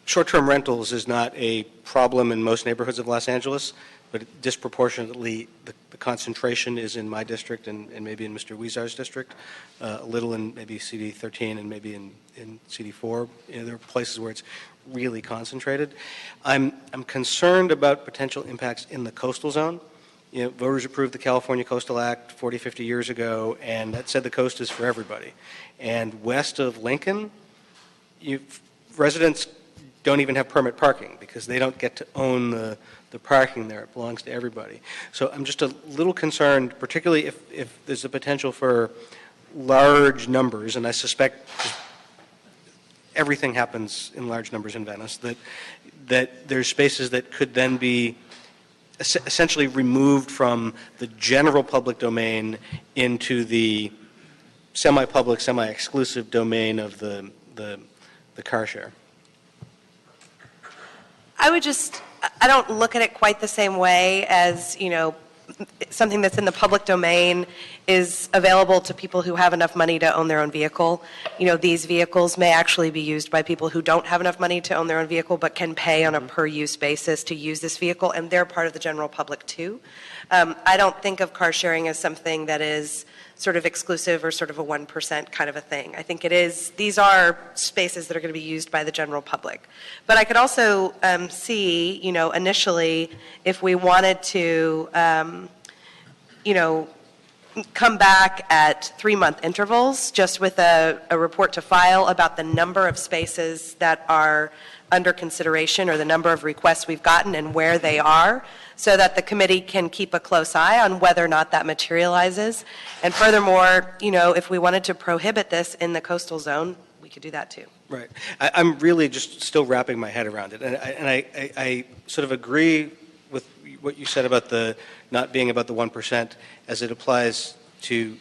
Short-term rentals is not a problem in most neighborhoods of Los Angeles, but disproportionately the concentration is in my district and maybe in Mr. Weezar's district, a little in maybe CD 13 and maybe in CD 4. There are places where it's really concentrated. I'm concerned about potential impacts in the coastal zone. Voters approved the California Coastal Act 40, 50 years ago, and that said the coast is for everybody. And west of Lincoln, residents don't even have permit parking because they don't get to own the parking there. It belongs to everybody. So I'm just a little concerned, particularly if there's a potential for large numbers, and I suspect everything happens in large numbers in Venice, that there's spaces that could then be essentially removed from the general public domain into the semi-public, semi-exclusive domain of the car share. I don't look at it quite the same way as, something that's in the public domain is available to people who have enough money to own their own vehicle. These vehicles may actually be used by people who don't have enough money to own their own vehicle but can pay on a per-use basis to use this vehicle, and they're part of the general public too. I don't think of car sharing as something that is sort of exclusive or sort of a 1% kind of a thing. I think it is, these are spaces that are going to be used by the general public. But I could also see, initially, if we wanted to, come back at 3-month intervals, just with a report to file about the number of spaces that are under consideration or the number of requests we've gotten and where they are, so that the committee can keep a close eye on whether or not that materializes. And furthermore, if we wanted to prohibit this in the coastal zone, we could do that too. Right. I'm really just still wrapping my head around it. And I sort of agree with what you said about the not being about the 1% as it applies to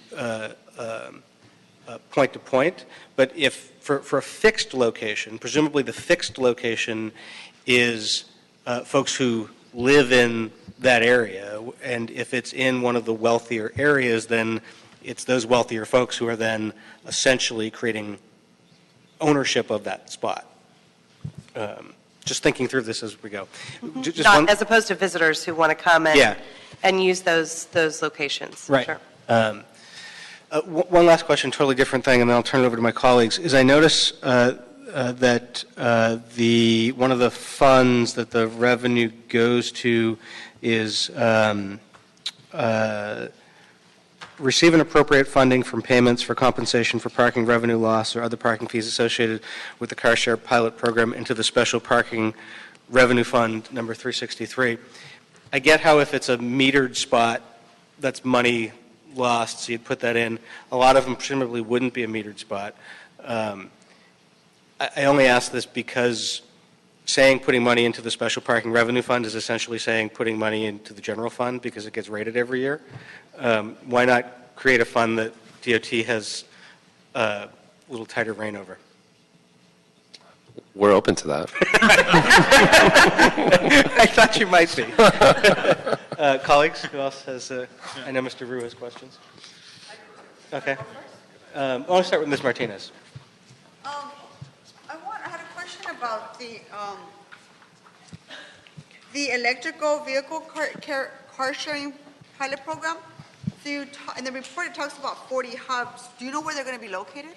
point to point. But if for a fixed location, presumably the fixed location is folks who live in that area, and if it's in one of the wealthier areas, then it's those wealthier folks who are then essentially creating ownership of that spot. Just thinking through this as we go. Not as opposed to visitors who want to come and use those locations. Right. Sure. One last question, totally different thing, and then I'll turn it over to my colleagues, is I notice that one of the funds that the revenue goes to is receive and appropriate funding from payments for compensation for parking revenue loss or other parking fees associated with the car share pilot program into the special parking revenue fund number 363. I get how if it's a metered spot, that's money lost, so you'd put that in. A lot of them presumably wouldn't be a metered spot. I only ask this because saying putting money into the special parking revenue fund is essentially saying putting money into the general fund because it gets rated every year. Why not create a fund that DOT has a little tighter rein over? We're open to that. I thought you might be. Colleagues, who else has, I know Mr. Rue has questions. Okay. I want to start with Ms. Martinez. I had a question about the electrical vehicle car sharing pilot program. So in the report it talks about 40 hubs. Do you know where they're going to be located?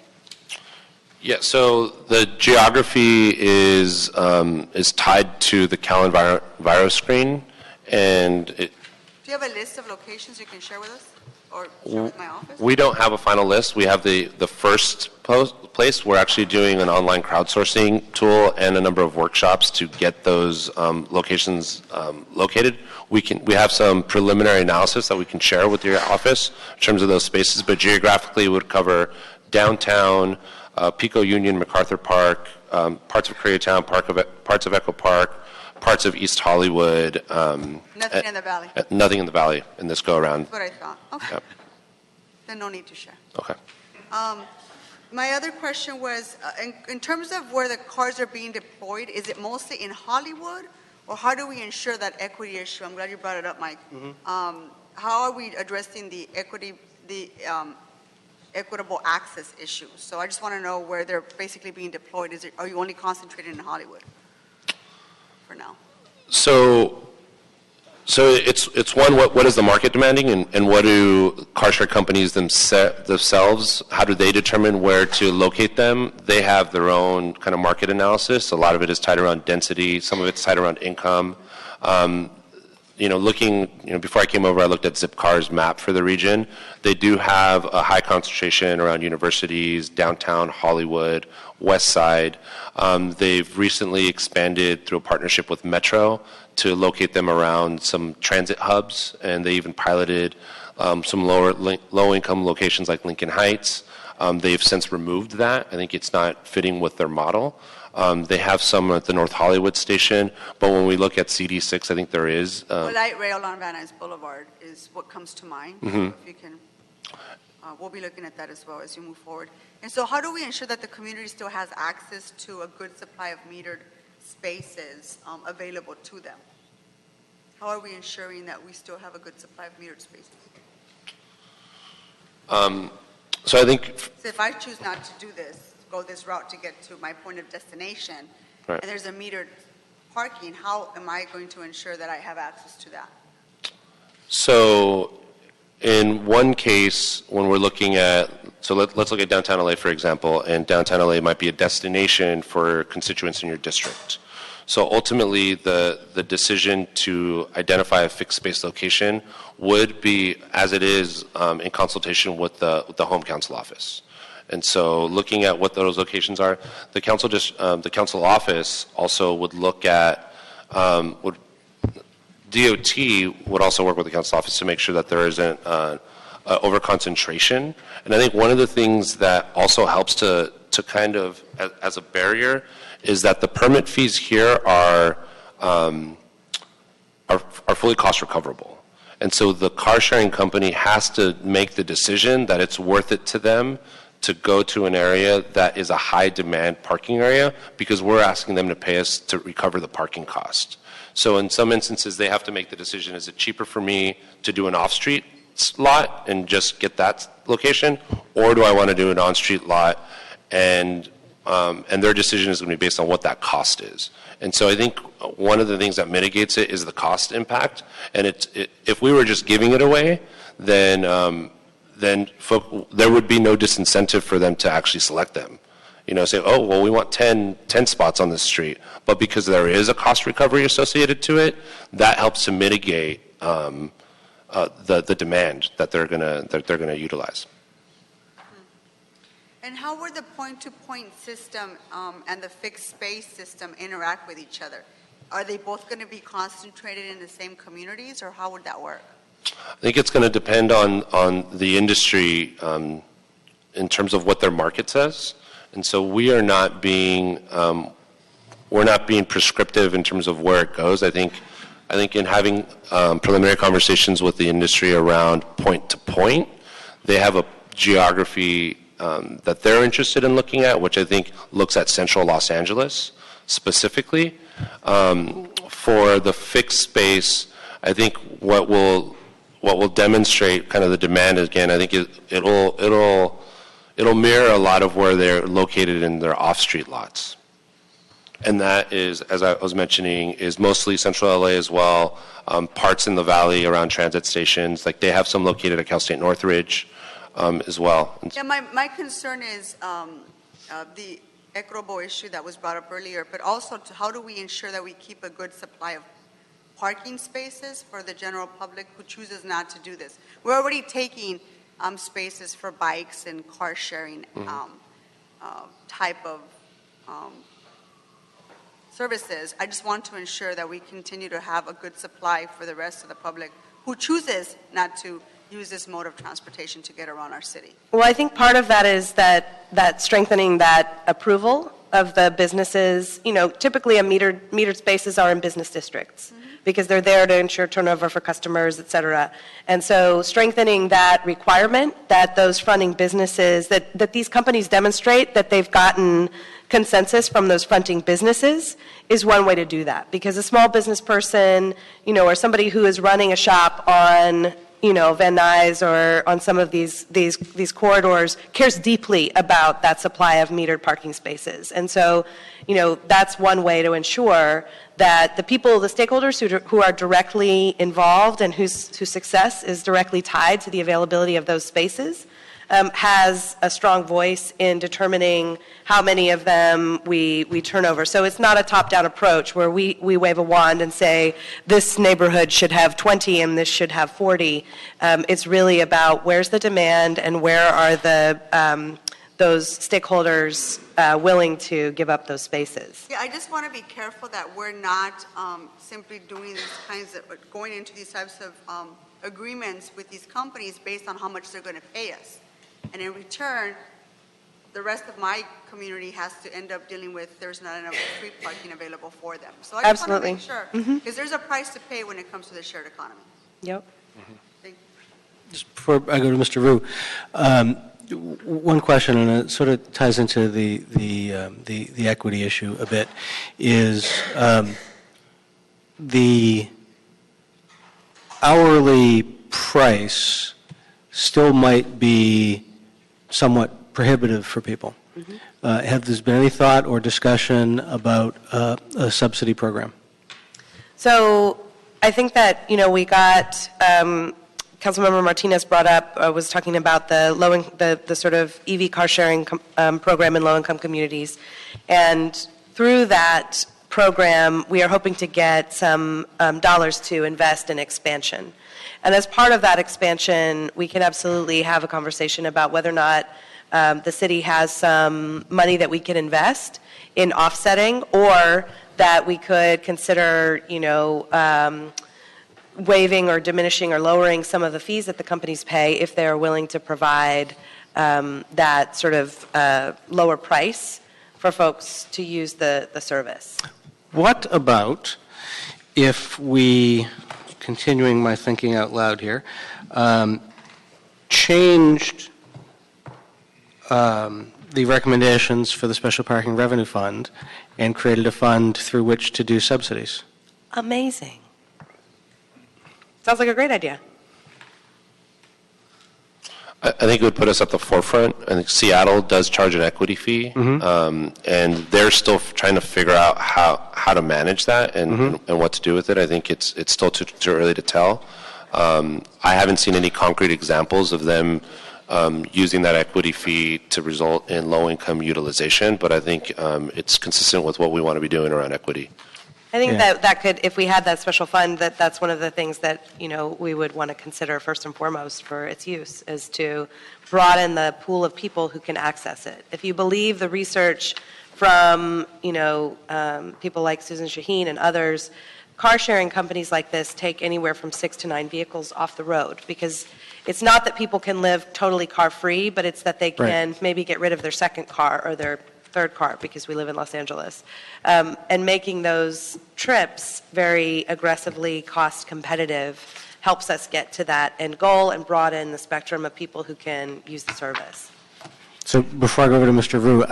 Yeah, so the geography is tied to the Cal Enviro screen, and Do you have a list of locations you can share with us or share with my office? we don't have a final list. We have the first place. We're actually doing an online crowdsourcing tool and a number of workshops to get those locations located. We have some preliminary analysis that we can share with your office in terms of those spaces, but geographically it would cover downtown, Pico Union, MacArthur Park, parts of Koreatown, parts of Echo Park, parts of East Hollywood. Nothing in the valley. Nothing in the valley in this go-around. That's what I thought. Okay. Yep. Then no need to share. Okay. My other question was, in terms of where the cars are being deployed, is it mostly in Hollywood, or how do we ensure that equity issue? I'm glad you brought it up, Mike. How are we addressing the equitable access issue? So I just want to know where they're basically being deployed. Are you only concentrated in Hollywood for now? So it's one, what is the market demanding, and what do car share companies themselves, how do they determine where to locate them? They have their own kind of market analysis. A lot of it is tied around density. Some of it's tied around income. Before I came over, I looked at Zipcar's map for the region. They do have a high concentration around universities, downtown Hollywood, West Side. They've recently expanded through a partnership with Metro to locate them around some transit hubs, and they even piloted some low-income locations like Lincoln Heights. They've since removed that. I think it's not fitting with their model. They have some at the North Hollywood station, but when we look at CD6, I think there is. Light rail on Van Nuys Boulevard is what comes to mind. So if you can, we'll be looking at that as well as you move forward. And so how do we ensure that the community still has access to a good supply of metered spaces available to them? How are we ensuring that we still have a good supply of metered spaces? So I think... So if I choose not to do this, go this route to get to my point of destination, Right. and there's a metered parking, how am I going to ensure that I have access to that? So in one case, when we're looking at, so let's look at downtown LA, for example, and downtown LA might be a destination for constituents in your district. So ultimately, the decision to identify a fixed space location would be, as it is, in consultation with the home council office. And so looking at what those locations are, the council office also would look at, DOT would also work with the council office to make sure that there isn't over-concentration. And I think one of the things that also helps to kind of, as a barrier, is that the permit fees here are fully cost recoverable. And so the car sharing company has to make the decision that it's worth it to them to go to an area that is a high demand parking area, because we're asking them to pay us to recover the parking cost. So in some instances, they have to make the decision, is it cheaper for me to do an off-street lot and just get that location, or do I want to do an on-street lot, and their decision is going to be based on what that cost is. And so I think one of the things that mitigates it is the cost impact. And if we were just giving it away, then there would be no disincentive for them to actually select them. say, oh, well, we want 10 spots on this street. But because there is a cost recovery associated to it, that helps to mitigate the demand that they're gonna utilize. And how would the point-to-point system and the fixed space system interact with each other? Are they both going to be concentrated in the same communities, or how would that work? I think it's going to depend on the industry in terms of what their market says. And so we are not being prescriptive in terms of where it goes. I think in having preliminary conversations with the industry around point-to-point, they have a geography that they're interested in looking at, which I think looks at central Los Angeles specifically. For the fixed space, I think what will demonstrate kind of the demand again, I think it'll mirror a lot of where they're located in their off-street lots. And that is, as I was mentioning, is mostly central LA as well, parts in the valley around transit stations, like they have some located at Cal State Northridge as well. Yeah, my concern is the equitable issue that was brought up earlier, but also how do we ensure that we keep a good supply of parking spaces for the general public who chooses not to do this? We're already taking spaces for bikes and car sharing type of services. I just want to ensure that we continue to have a good supply for the rest of the public who chooses not to use this mode of transportation to get around our city. Well, I think part of that is that strengthening that approval of the businesses. Typically metered spaces are in business districts because they're there to ensure turnover for customers, et cetera. And so strengthening that requirement that those fronting businesses, that these companies demonstrate that they've gotten consensus from those fronting businesses is one way to do that. Because a small business person, or somebody who is running a shop on Van Nuys or on some of these corridors cares deeply about that supply of metered parking spaces. And so, that's one way to ensure that the stakeholders who are directly involved and whose success is directly tied to the availability of those spaces has a strong voice in determining how many of them we turn over. So it's not a top-down approach where we wave a wand and say this neighborhood should have 20 and this should have 40. It's really about where's the demand and where are those stakeholders willing to give up those spaces. Yeah, I just want to be careful that we're not simply doing these kinds of, going into these types of agreements with these companies based on how much they're going to pay us. And in return, the rest of my community has to end up dealing with there's not enough street parking available for them. So I just want to make sure, because there's a price to pay when it comes to the shared economy. Yep. Thank you. Just before I go to Mr. Rue, one question, and it sort of ties into the equity issue a bit, is the hourly price still might be somewhat prohibitive for people. Have there been any thought or discussion about a subsidy program? So I think that, we got, Councilmember Martinez brought up, was talking about the sort of EV car sharing program in low-income communities. And through that program, we are hoping to get some dollars to invest in expansion. And as part of that expansion, we can absolutely have a conversation about whether or not the city has some money that we can invest in offsetting, or that we could consider, waiving or diminishing or lowering some of the fees that the companies pay if they're willing to provide that sort of lower price for folks to use the service. What about if we, continuing my thinking out loud here, changed the recommendations for the Special Parking Revenue Fund and created a fund through which to do subsidies? Amazing. Sounds like a great idea. I think it would put us at the forefront. I think Seattle does charge an equity fee, and they're still trying to figure out how to manage that and what to do with it. I think it's still too early to tell. I haven't seen any concrete examples of them using that equity fee to result in low-income utilization, but I think it's consistent with what we want to be doing around equity. I think that could, if we had that special fund, that's one of the things that, we would want to consider first and foremost for its use, is to broaden the pool of people who can access it. If you believe the research from, people like Susan Shaheen and others, car sharing companies like this take anywhere from 6 to 9 vehicles off the road, because it's not that people can live totally car-free, but it's that they can maybe get rid of their second car or their third car, because we live in Los Angeles, and making those trips very aggressively cost competitive helps us get to that end goal and broaden the spectrum of people who can use the service. So before I go over to Mr. Vu,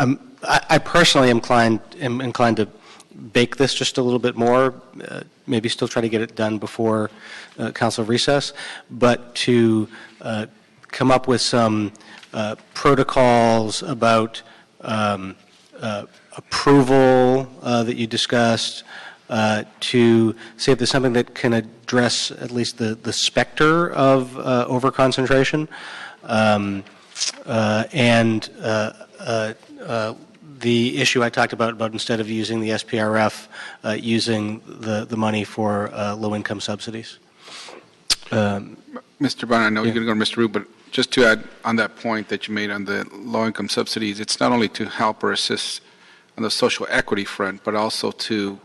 I personally am inclined to bake this just a little bit more, maybe still try to get it done before council recess, but to come up with some protocols about approval that you discussed, to see if there's something that can address at least the specter of overconcentration, and the issue I talked about instead of using the SPRF, using the money for low-income subsidies. Mr. Bond, I know you're going to go to Mr. Rue, but just to add on that point that you made on the low-income subsidies, it's not only to help or assist on the social equity front, but also to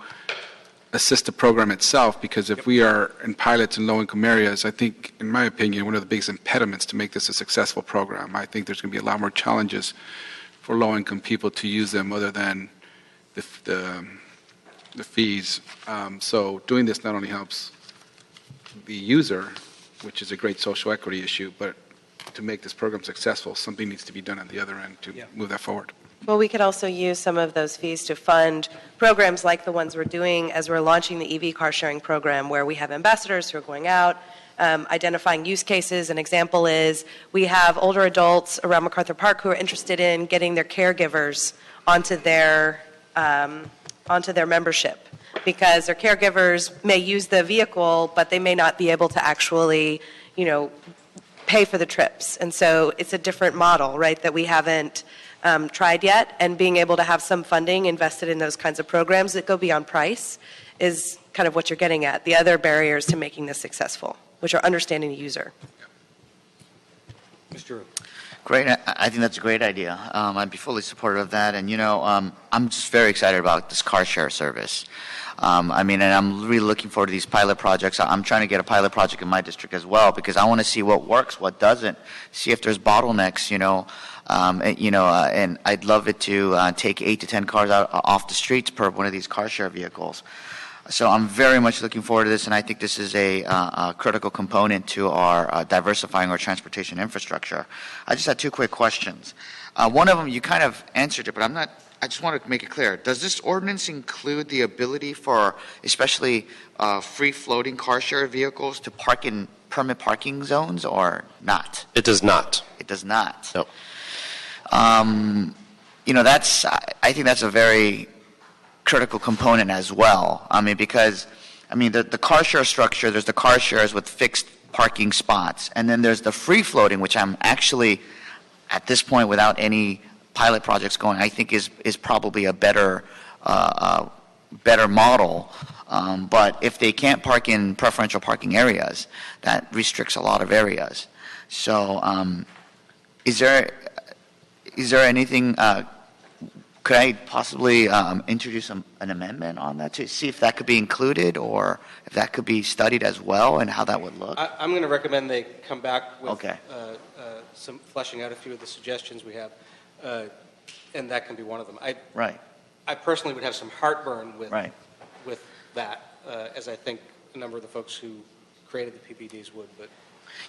assist the program itself, because if we are in pilots in low-income areas, I think, in my opinion, one of the biggest impediments to make this a successful program. I think there's going to be a lot more challenges for low-income people to use them other than the fees. So doing this not only helps the user, which is a great social equity issue, but to make this program successful, something needs to be done on the other end to move that forward. Well, we could also use some of those fees to fund programs like the ones we're doing as we're launching the EV car sharing program, where we have ambassadors who are going out, identifying use cases. An example is we have older adults around MacArthur Park who are interested in getting their caregivers onto their membership, because their caregivers may use the vehicle, but they may not be able to actually, pay for the trips. And so it's a different model, right, that we haven't tried yet, and being able to have some funding invested in those kinds of programs that go beyond price is kind of what you're getting at. The other barriers to making this successful, which are understanding the user. Mr. Great. I think that's a great idea. I'd be fully supportive of that. And, I'm just very excited about this car share service. And I'm really looking forward to these pilot projects. I'm trying to get a pilot project in my district as well, because I want to see what works, what doesn't, see if there's bottlenecks, and I'd love it to take 8 to 10 cars off the streets per one of these car share vehicles. So I'm very much looking forward to this, and I think this is a critical component to our diversifying our transportation infrastructure. I just had 2 quick questions. One of them, you kind of answered it, but I just want to make it clear. Does this ordinance include the ability for especially free-floating car share vehicles to park in permit parking zones or not? It does not. It does not. No. I think that's a very critical component as well. Because the car share structure, there's the car shares with fixed parking spots, and then there's the free floating, which I'm actually, at this point, without any pilot projects going, I think is probably a better model. But if they can't park in preferential parking areas, that restricts a lot of areas. So is there anything, could I possibly introduce an amendment on that to see if that could be included, or if that could be studied as well, and how that would look? I'm going to recommend they come back with Okay. some fleshing out a few of the suggestions we have, and that can be one of them. Right. I personally would have some heartburn with that, as I think a number of the folks who created the PPDs would, but.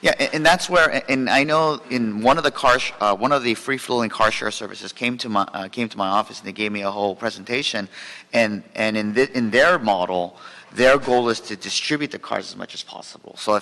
Yeah, and that's where, and I know in one of the free-floating car share services came to my office, and they gave me a whole presentation, and in their model, their goal is to distribute the cars as much as possible. So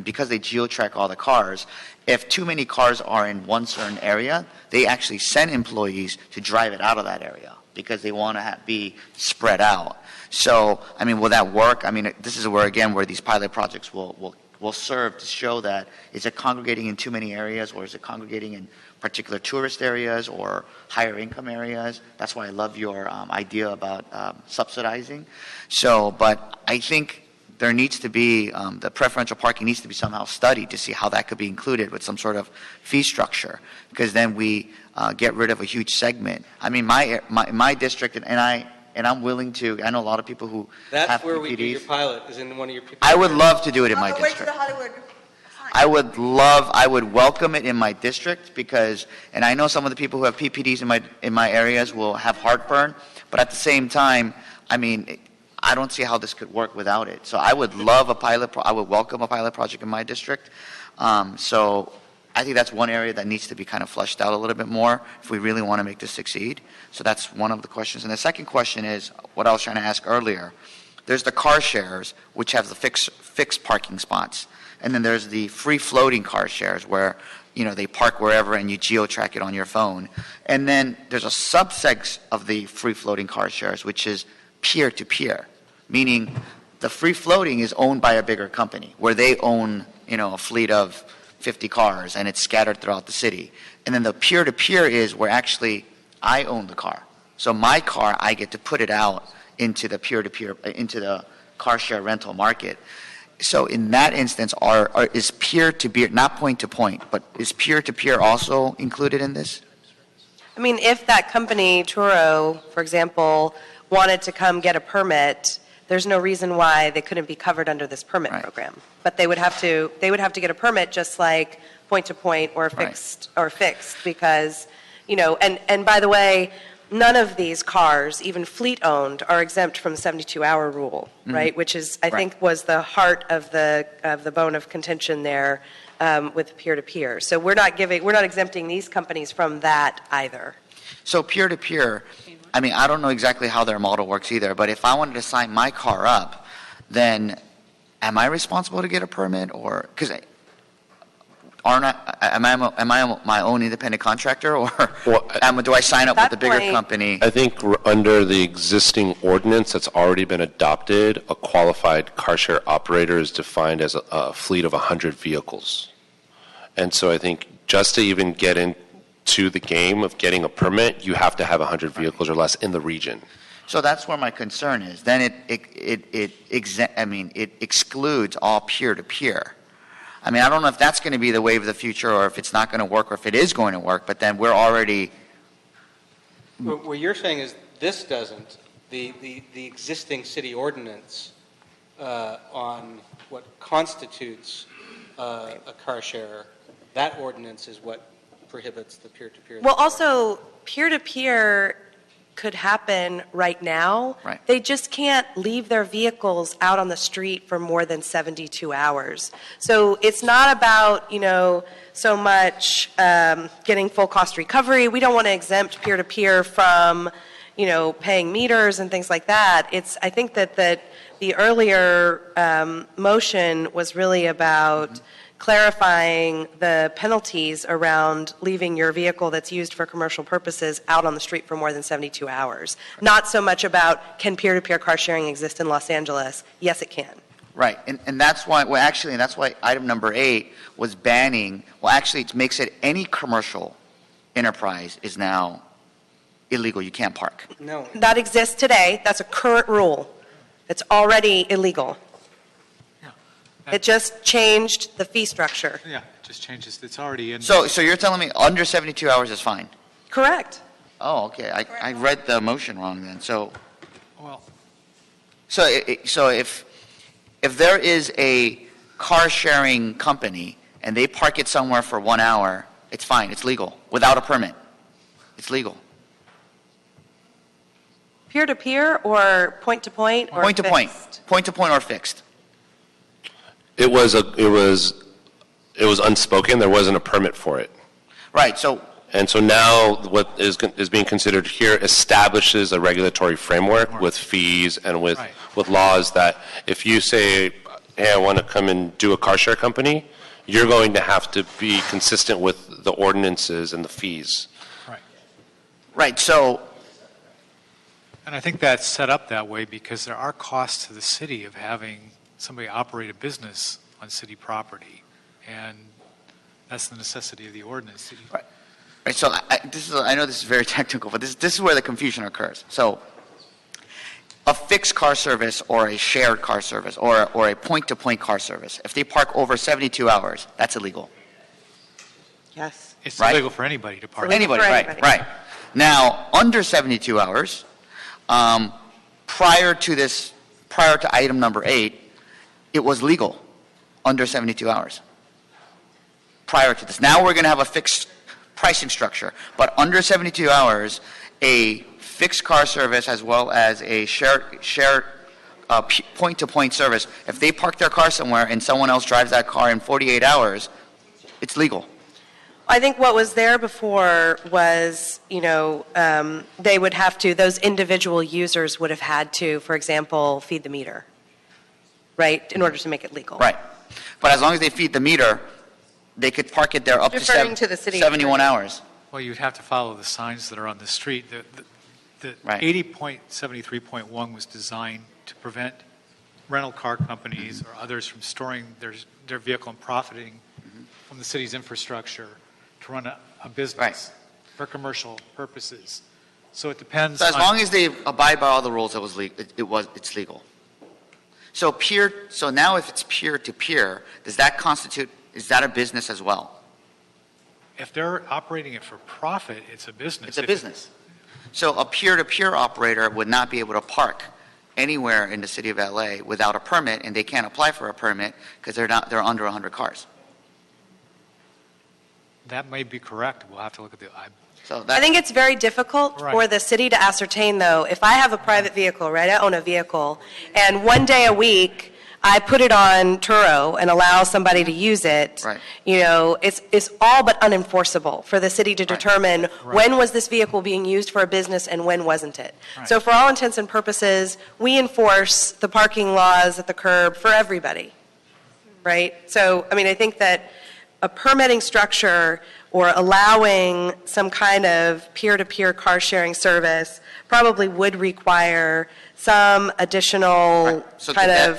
because they geotrack all the cars, if too many cars are in one certain area, they actually send employees to drive it out of that area, because they want to be spread out. So, will that work? This is where these pilot projects will will serve to show that is it congregating in too many areas, or is it congregating in particular tourist areas or higher income areas. That's why I love your idea about subsidizing. So, but I think there needs to be, the preferential parking needs to be somehow studied to see how that could be included with some sort of fee structure, because then we get rid of a huge segment. I mean, my district, and I'm willing to, I know a lot of people who have That's where PPDs. we do your pilot, is in one of your PPDs. I would love to do it in my On the way to district. the Hollywood. I would welcome it in my district because, and I know some of the people who have PPDs in my areas will have heartburn, but at the same time, I mean, I don't see how this could work without it. So I would love a pilot, I would welcome a pilot project in my district. So I think that's one area that needs to be kind of fleshed out a little bit more if we really want to make this succeed. So that's one of the questions. And the second question is what I was trying to ask earlier. There's the car shares, which have the fixed parking spots. And then there's the free-floating car shares where, you know, they park wherever and you geo-track it on your phone. And then there's a subset of the free-floating car shares, which is peer-to-peer, meaning the free-floating is owned by a bigger company where they own, you know, a fleet of 50 cars and it's scattered throughout the city. And then the peer-to-peer is where actually I own the car. So my car, I get to put it out into the peer-to-peer, into the car share rental market. So in that instance, is peer-to-peer, not point-to-point, but is peer-to-peer also included in this? I mean, if that company, Turo, for example, wanted to come get a permit, there's no reason why they couldn't be covered under this permit program. But they would have to get a permit just like point-to-point or fixed because, you know, and by the way, none of these cars, even fleet-owned, are exempt from the 72-hour rule, right? Which is, I think, was the heart of the bone of contention there with peer-to-peer. So we're not exempting these companies from that either. So peer-to-peer, I mean, I don't know exactly how their model works either, but if I wanted to sign my car up, then am I responsible to get a permit, or because am I my own independent contractor, or do I sign up with the bigger company? I think under the existing ordinance that's already been adopted, a qualified car share operator is defined as a fleet of 100 vehicles. And so I think just to even get into the game of getting a permit, you have to have 100 vehicles or less in the region. So that's where my concern is. Then it excludes all peer-to-peer. I mean, I don't know if that's going to be the wave of the future, or if it's not going to work, or if it is going to work, but then we're already... What you're saying is this doesn't. The existing city ordinance on what constitutes a car share, that ordinance is what prohibits the peer-to-peer. Well, also, peer-to-peer could happen right now. Right. They just can't leave their vehicles out on the street for more than 72 hours. So it's not about, you know, so much getting full cost recovery. We don't want to exempt peer-to-peer from, you know, paying meters and things like that. I think that the earlier motion was really about clarifying the penalties around leaving your vehicle that's used for commercial purposes out on the street for more than 72 hours. Not so much about, can peer-to-peer car sharing exist in Los Angeles? Yes, it can. Right, and that's why, that's why item number 8 was banning, it makes it any commercial enterprise is now illegal. You can't park. No. That exists today. That's a current rule. It's already illegal. It just changed the fee structure. Yeah, it just changes. It's already in. So you're telling me under 72 hours is fine? Correct. Oh, okay. I read the motion wrong then. So, Well, so if there is a car sharing company and they park it somewhere for 1 hour, it's fine. It's legal without a permit. It's legal. Peer-to-peer or point-to-point or Point-to-point. fixed? Point-to-point or fixed. It was unspoken. There wasn't a permit for it. Right. So now what is being considered here establishes a regulatory framework with fees and with laws that if you say, hey, I want to come and do a car share company, you're going to have to be consistent with the ordinances and the fees. Right. So. and I think that's set up that way because there are costs to the city of having somebody operate a business on city property. And that's the necessity of the ordinance. Right. Right. So I know this is very technical, but this is where the confusion occurs. So a fixed car service or a shared car service or a point-to-point car service, if they park over 72 hours, that's illegal. Yes. It's Right? illegal for anybody to park. Anybody, right. Now, under 72 hours, prior to item number 8, it was legal under 72 hours. Prior to this. Now we're going to have a fixed pricing structure, but under 72 hours, a fixed car service as well as a shared point-to-point service, if they park their car somewhere and someone else drives that car in 48 hours, it's legal. I think what was there before was, they would have to, those individual users would have had to, for example, feed the meter, right, in order to make it legal. Right. But as long as they feed the meter, they could park it there up Deferring to to the city 71 hours. Well, you'd have to follow the signs that are on the street. The Right. 80.73.1 was designed to prevent rental car companies or others from storing their vehicle and profiting from the city's infrastructure to run a business for commercial purposes. So it depends. So as long as they abide by all the rules, it's legal. So now if it's peer-to-peer, does that constitute, is that a business as well? If they're operating it for profit, it's a business. It's a business. So a peer-to-peer operator would not be able to park anywhere in the city of LA without a permit, and they can't apply for a permit because they're under 100 cars. That may be correct. We'll have to look at the. I think it's very difficult for the city to ascertain, though, if I have a private vehicle, right, I own a vehicle, and one day a week I put it on Turo and allow somebody to use it, Right. It's all but unenforceable for the city to determine when was this vehicle being used for a business and when wasn't it. Right. So for all intents and purposes, we enforce the parking laws at the curb for everybody, right? So, I think that a permitting structure or allowing some kind of peer-to-peer car sharing service probably would require some additional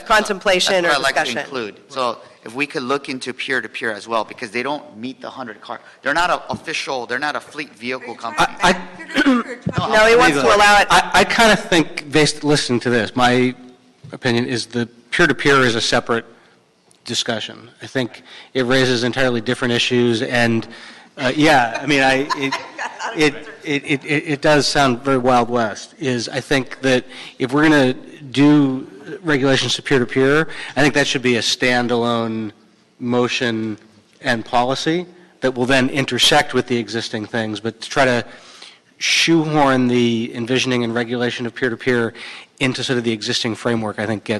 contemplation or that's what I'd discussion. like to include. So if we could look into peer-to-peer as well, because they don't meet the 100 car. They're not they're not a fleet vehicle company. No, he wants to allow it. I kind of think, listening to this, my opinion is the peer-to-peer is a separate discussion. I think it raises entirely different issues, and it does sound very Wild West. I think that if we're going to do regulations to peer-to-peer, I think that should be a standalone motion and policy that will then intersect with the existing things. But to try to shoehorn the envisioning and regulation of peer-to-peer into sort of the existing framework, I think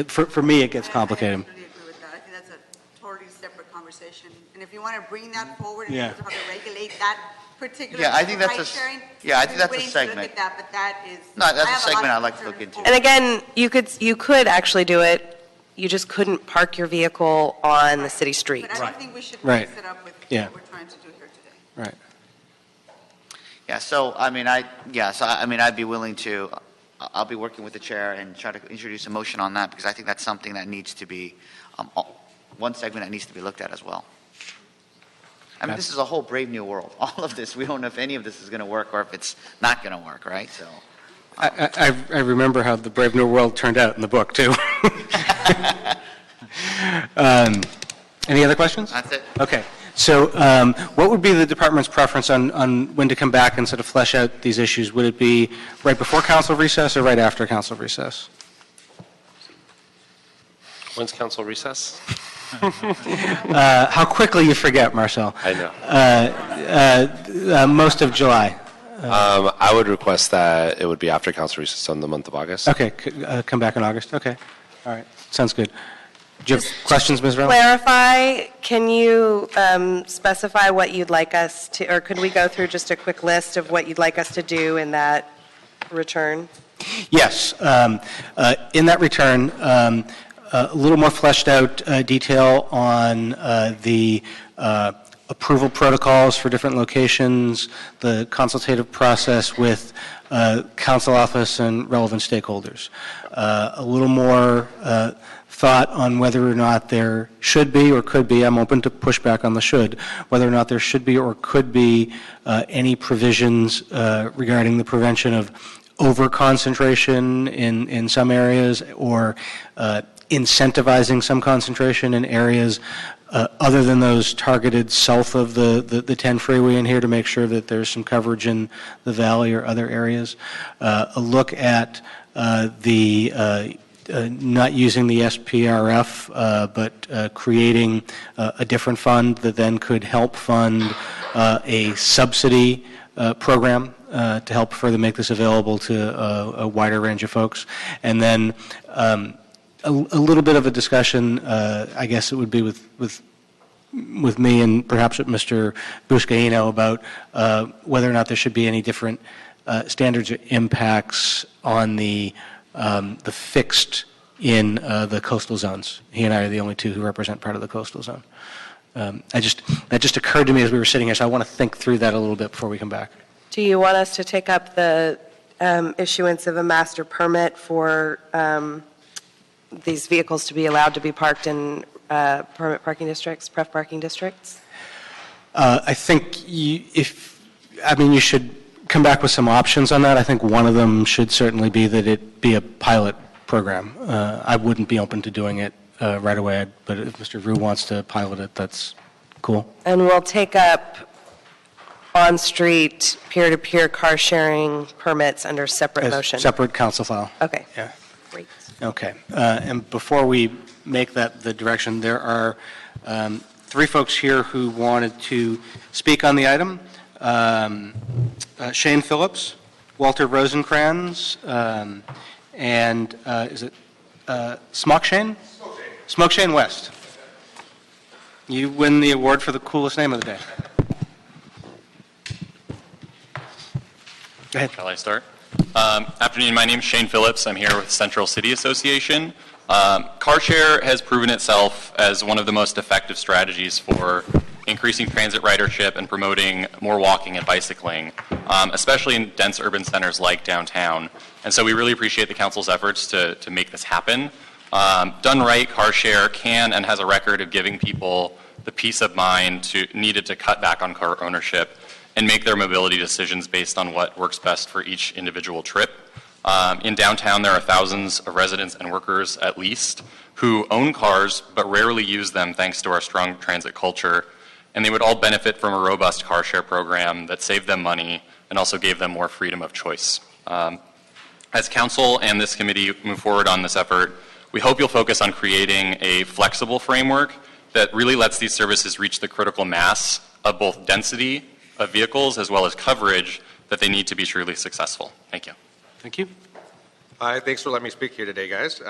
for me, it gets complicated. I agree with that. I think that's a totally separate conversation. And if you want to bring that forward in Yeah. terms of how to regulate that particular Yeah, I think that's ride sharing, I think that's a willing to look segment. at that, but that is. No, I that's have a segment lot I'd of like to look concern into. And again, you could actually do it. You just couldn't park your vehicle on the city street. But I don't think we should Right. mix it up with Yeah. what we're trying to do here today. Right. Yeah, so I'd be willing to, I'll be working with the chair and try to introduce a motion on that, because I think that's something that needs to be, one segment that needs to be looked at as well. This is a whole brave new world. All of this, we don't know if any of this is going to work or if it's not going to work, right? So. I remember how the Brave New World turned out in the book, too. Any other questions? That's it. Okay. So what would be the department's preference on when to come back and sort of flesh out these issues? Would it be right before council recess or right after council recess? When's council recess? How quickly you forget, Marcel. I know. Most of July. I would request that it would be after council recess on the month of August. Okay. Come back in August. Okay. All right. Sounds good. Do you have questions, Ms. Rowland? Clarify, can you specify what you'd like us to, or could we go through just a quick list of what you'd like us to do in that return? Yes. In that return, a little more fleshed out detail on the approval protocols for different locations, the consultative process with council office and relevant stakeholders. A little more thought on whether or not there should be or could be, I'm open to pushback on the should, whether or not there should be or could be any provisions regarding the prevention of over-concentration in some areas or incentivizing some concentration in areas other than those targeted south of the 10 freeway in here to make sure that there's some coverage in the valley or other areas. A look at not using the SPRF, but creating a different fund that then could help fund a subsidy program to help further make this available to a wider range of folks. And then a little bit of a discussion, I guess it would be with me and perhaps with Mr. Buscaino about whether or not there should be any different standards or impacts on the fixed in the coastal zones. He and I are the only two who represent part of the coastal zone. That just occurred to me as we were sitting here, so I want to think through that a little bit before we come back. Do you want us to take up the issuance of a master permit for these vehicles to be allowed to be parked in permit parking districts, PREF parking districts? I think you should come back with some options on that. I think one of them should certainly be that it be a pilot program. I wouldn't be open to doing it right away, but if Mr. Rue wants to pilot it, that's cool. And we'll take up on-street peer-to-peer car sharing permits under separate motion. Separate council file. Okay. Yeah. Great. Okay. And before we make that the direction, there are three folks here who wanted to speak on the item. Shane Phillips, Walter Rosencrans, and is it Smoke Shane? Smoke Shane West. You win the award for the coolest name of the day. Go ahead. Shall I start? Afternoon, my name is Shane Phillips. I'm here with Central City Association. Car share has proven itself as one of the most effective strategies for increasing transit ridership and promoting more walking and bicycling, especially in dense urban centers like downtown. And so we really appreciate the council's efforts to make this happen. Done right, car share can and has a record of giving people the peace of mind needed to cut back on car ownership and make their mobility decisions based on what works best for each individual trip. In downtown, there are thousands of residents and workers, at least, who own cars but rarely use them thanks to our strong transit culture, and they would all benefit from a robust car share program that saved them money and also gave them more freedom of choice. As council and this committee move forward on this effort, we hope you'll focus on creating a flexible framework that really lets these services reach the critical mass of both density of vehicles as well as coverage that they need to be truly successful. Thank you. Thank you. Hi, thanks for letting me speak here today, guys.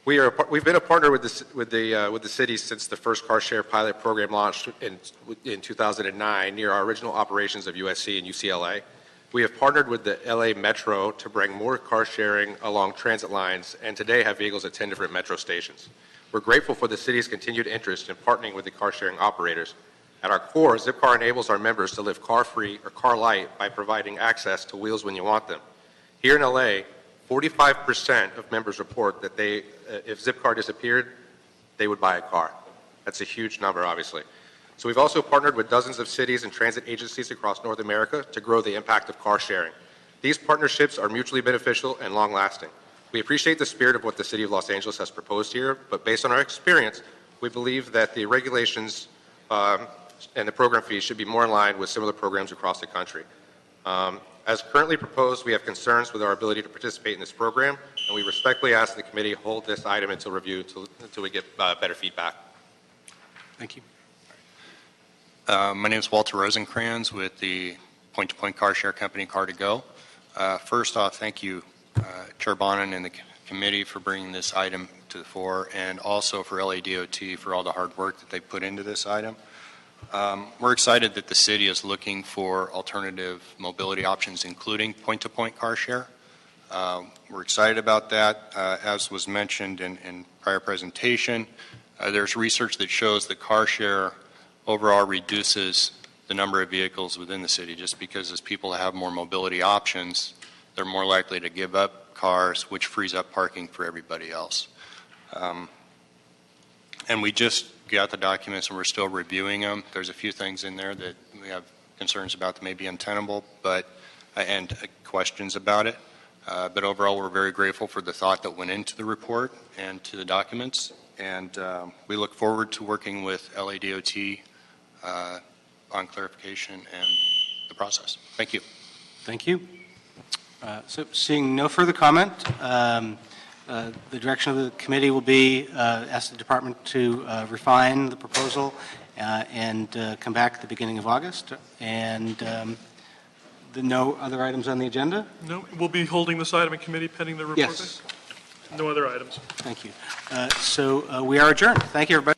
We've been a partner with the city since the first car share pilot program launched in 2009 near our original operations of USC and UCLA. We have partnered with the LA Metro to bring more car sharing along transit lines and today have vehicles at 10 different metro stations. We're grateful for the city's continued interest in partnering with the car sharing operators. At our core, Zipcar enables our members to live car-free or car-light by providing access to wheels when you want them. Here in LA, 45% of members report that if Zipcar disappeared, they would buy a car. That's a huge number, obviously. So we've also partnered with dozens of cities and transit agencies across North America to grow the impact of car sharing. These partnerships are mutually beneficial and long-lasting. We appreciate the spirit of what the City of Los Angeles has proposed here, but based on our experience, we believe that the regulations and the program fees should be more in line with similar programs across the country. As currently proposed, we have concerns with our ability to participate in this program, and we respectfully ask the committee hold this item until review until we get better feedback. Thank you. My name is Walter Rosencrans with the point-to-point car share company Car2Go. First off, thank you, Chair Bonin and the committee for bringing this item to the fore, and also for LADOT for all the hard work that they put into this item. We're excited that the city is looking for alternative mobility options, including point-to-point car share. We're excited about that. As was mentioned in prior presentation, there's research that shows that car share overall reduces the number of vehicles within the city, just because as people have more mobility options, they're more likely to give up cars, which frees up parking for everybody else. And we just got the documents and we're still reviewing them. There's a few things in there that we have concerns about that may be untenable, and questions about it. But overall, we're very grateful for the thought that went into the report and to the documents. And we look forward to working with LADOT on clarification and the process. Thank you. Thank you. So seeing no further comment, the direction of the committee will be ask the department to refine the proposal and come back at the beginning of August. And no other items on the agenda? No, we'll be holding this item in committee pending the report. Yes. No other items. Thank you. So we are adjourned. Thank you, everybody.